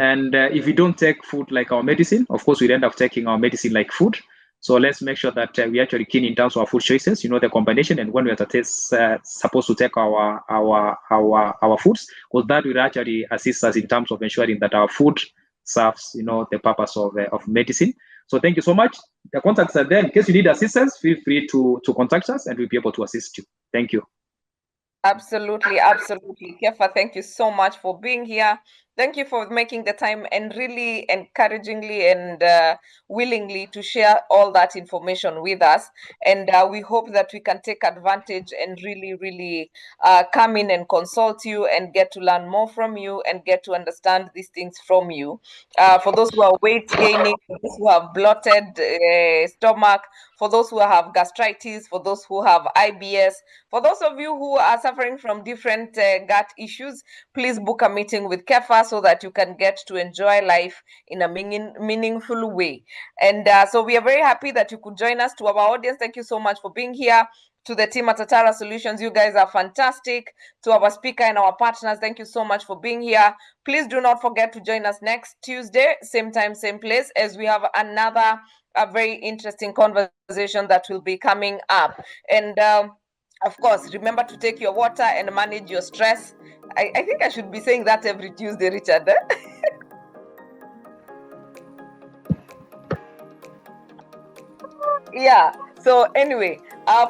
And if we don't take food like our medicine, of course, we'd end up taking our medicine like food. So let's make sure that we actually keen in terms of our food choices, the combination, and when we are supposed to take our foods, because that will actually assist us in terms of ensuring that our food serves, the purpose of medicine. So thank you so much. The contacts are there. In case you need assistance, feel free to contact us and we'll be able to assist you. Thank you. Absolutely. Kefa, thank you so much for being here. Thank you for making the time and really encouragingly and willingly to share all that information with us. And we hope that we can take advantage and really come in and consult you and get to learn more from you and get to understand these things from you. For those who are weight gaining, for those who have bloated stomach, for those who have gastritis, for those who have IBS, for those of you who are suffering from different gut issues, please book a meeting with Kefa so that you can get to enjoy life in a meaningful way. And so we are very happy that you could join us. To our audience, thank you so much for being here. To the team at Atara Solutions, you guys are fantastic. To our speaker and our partners, thank you so much for being here. Please do not forget to join us next Tuesday, same time, same place, as we have a very interesting conversation that will be coming up. And of course, remember to take your water and manage your stress. I think I should be saying that every Tuesday, Richard. Yeah. So anyway,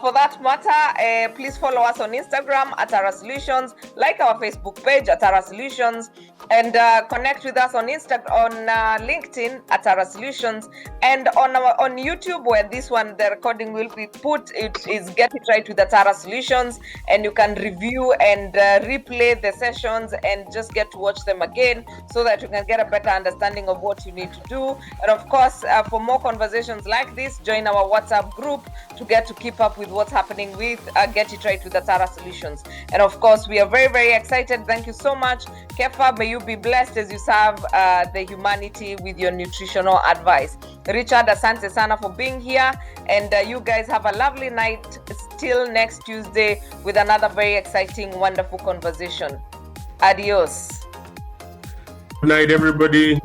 for that matter, please follow us on Instagram at Atara Solutions, like our Facebook page at Atara Solutions, and connect with us on LinkedIn at Atara Solutions, and on YouTube, where the recording will be put. It is Get It Right with Atara Solutions, and you can review and replay the sessions and just get to watch them again, so that you can get a better understanding of what you need to do. And of course, for more conversations like this, join our WhatsApp group to get to keep up with what's happening with Get It Right with Atara Solutions. And of course, we are very excited. Thank you so much. Kefa, may you be blessed as you serve the humanity with your nutritional advice. Richard, asante sana for being here. And you guys have a lovely night. Till next Tuesday with another very exciting, wonderful conversation. Adios. Good night, everybody.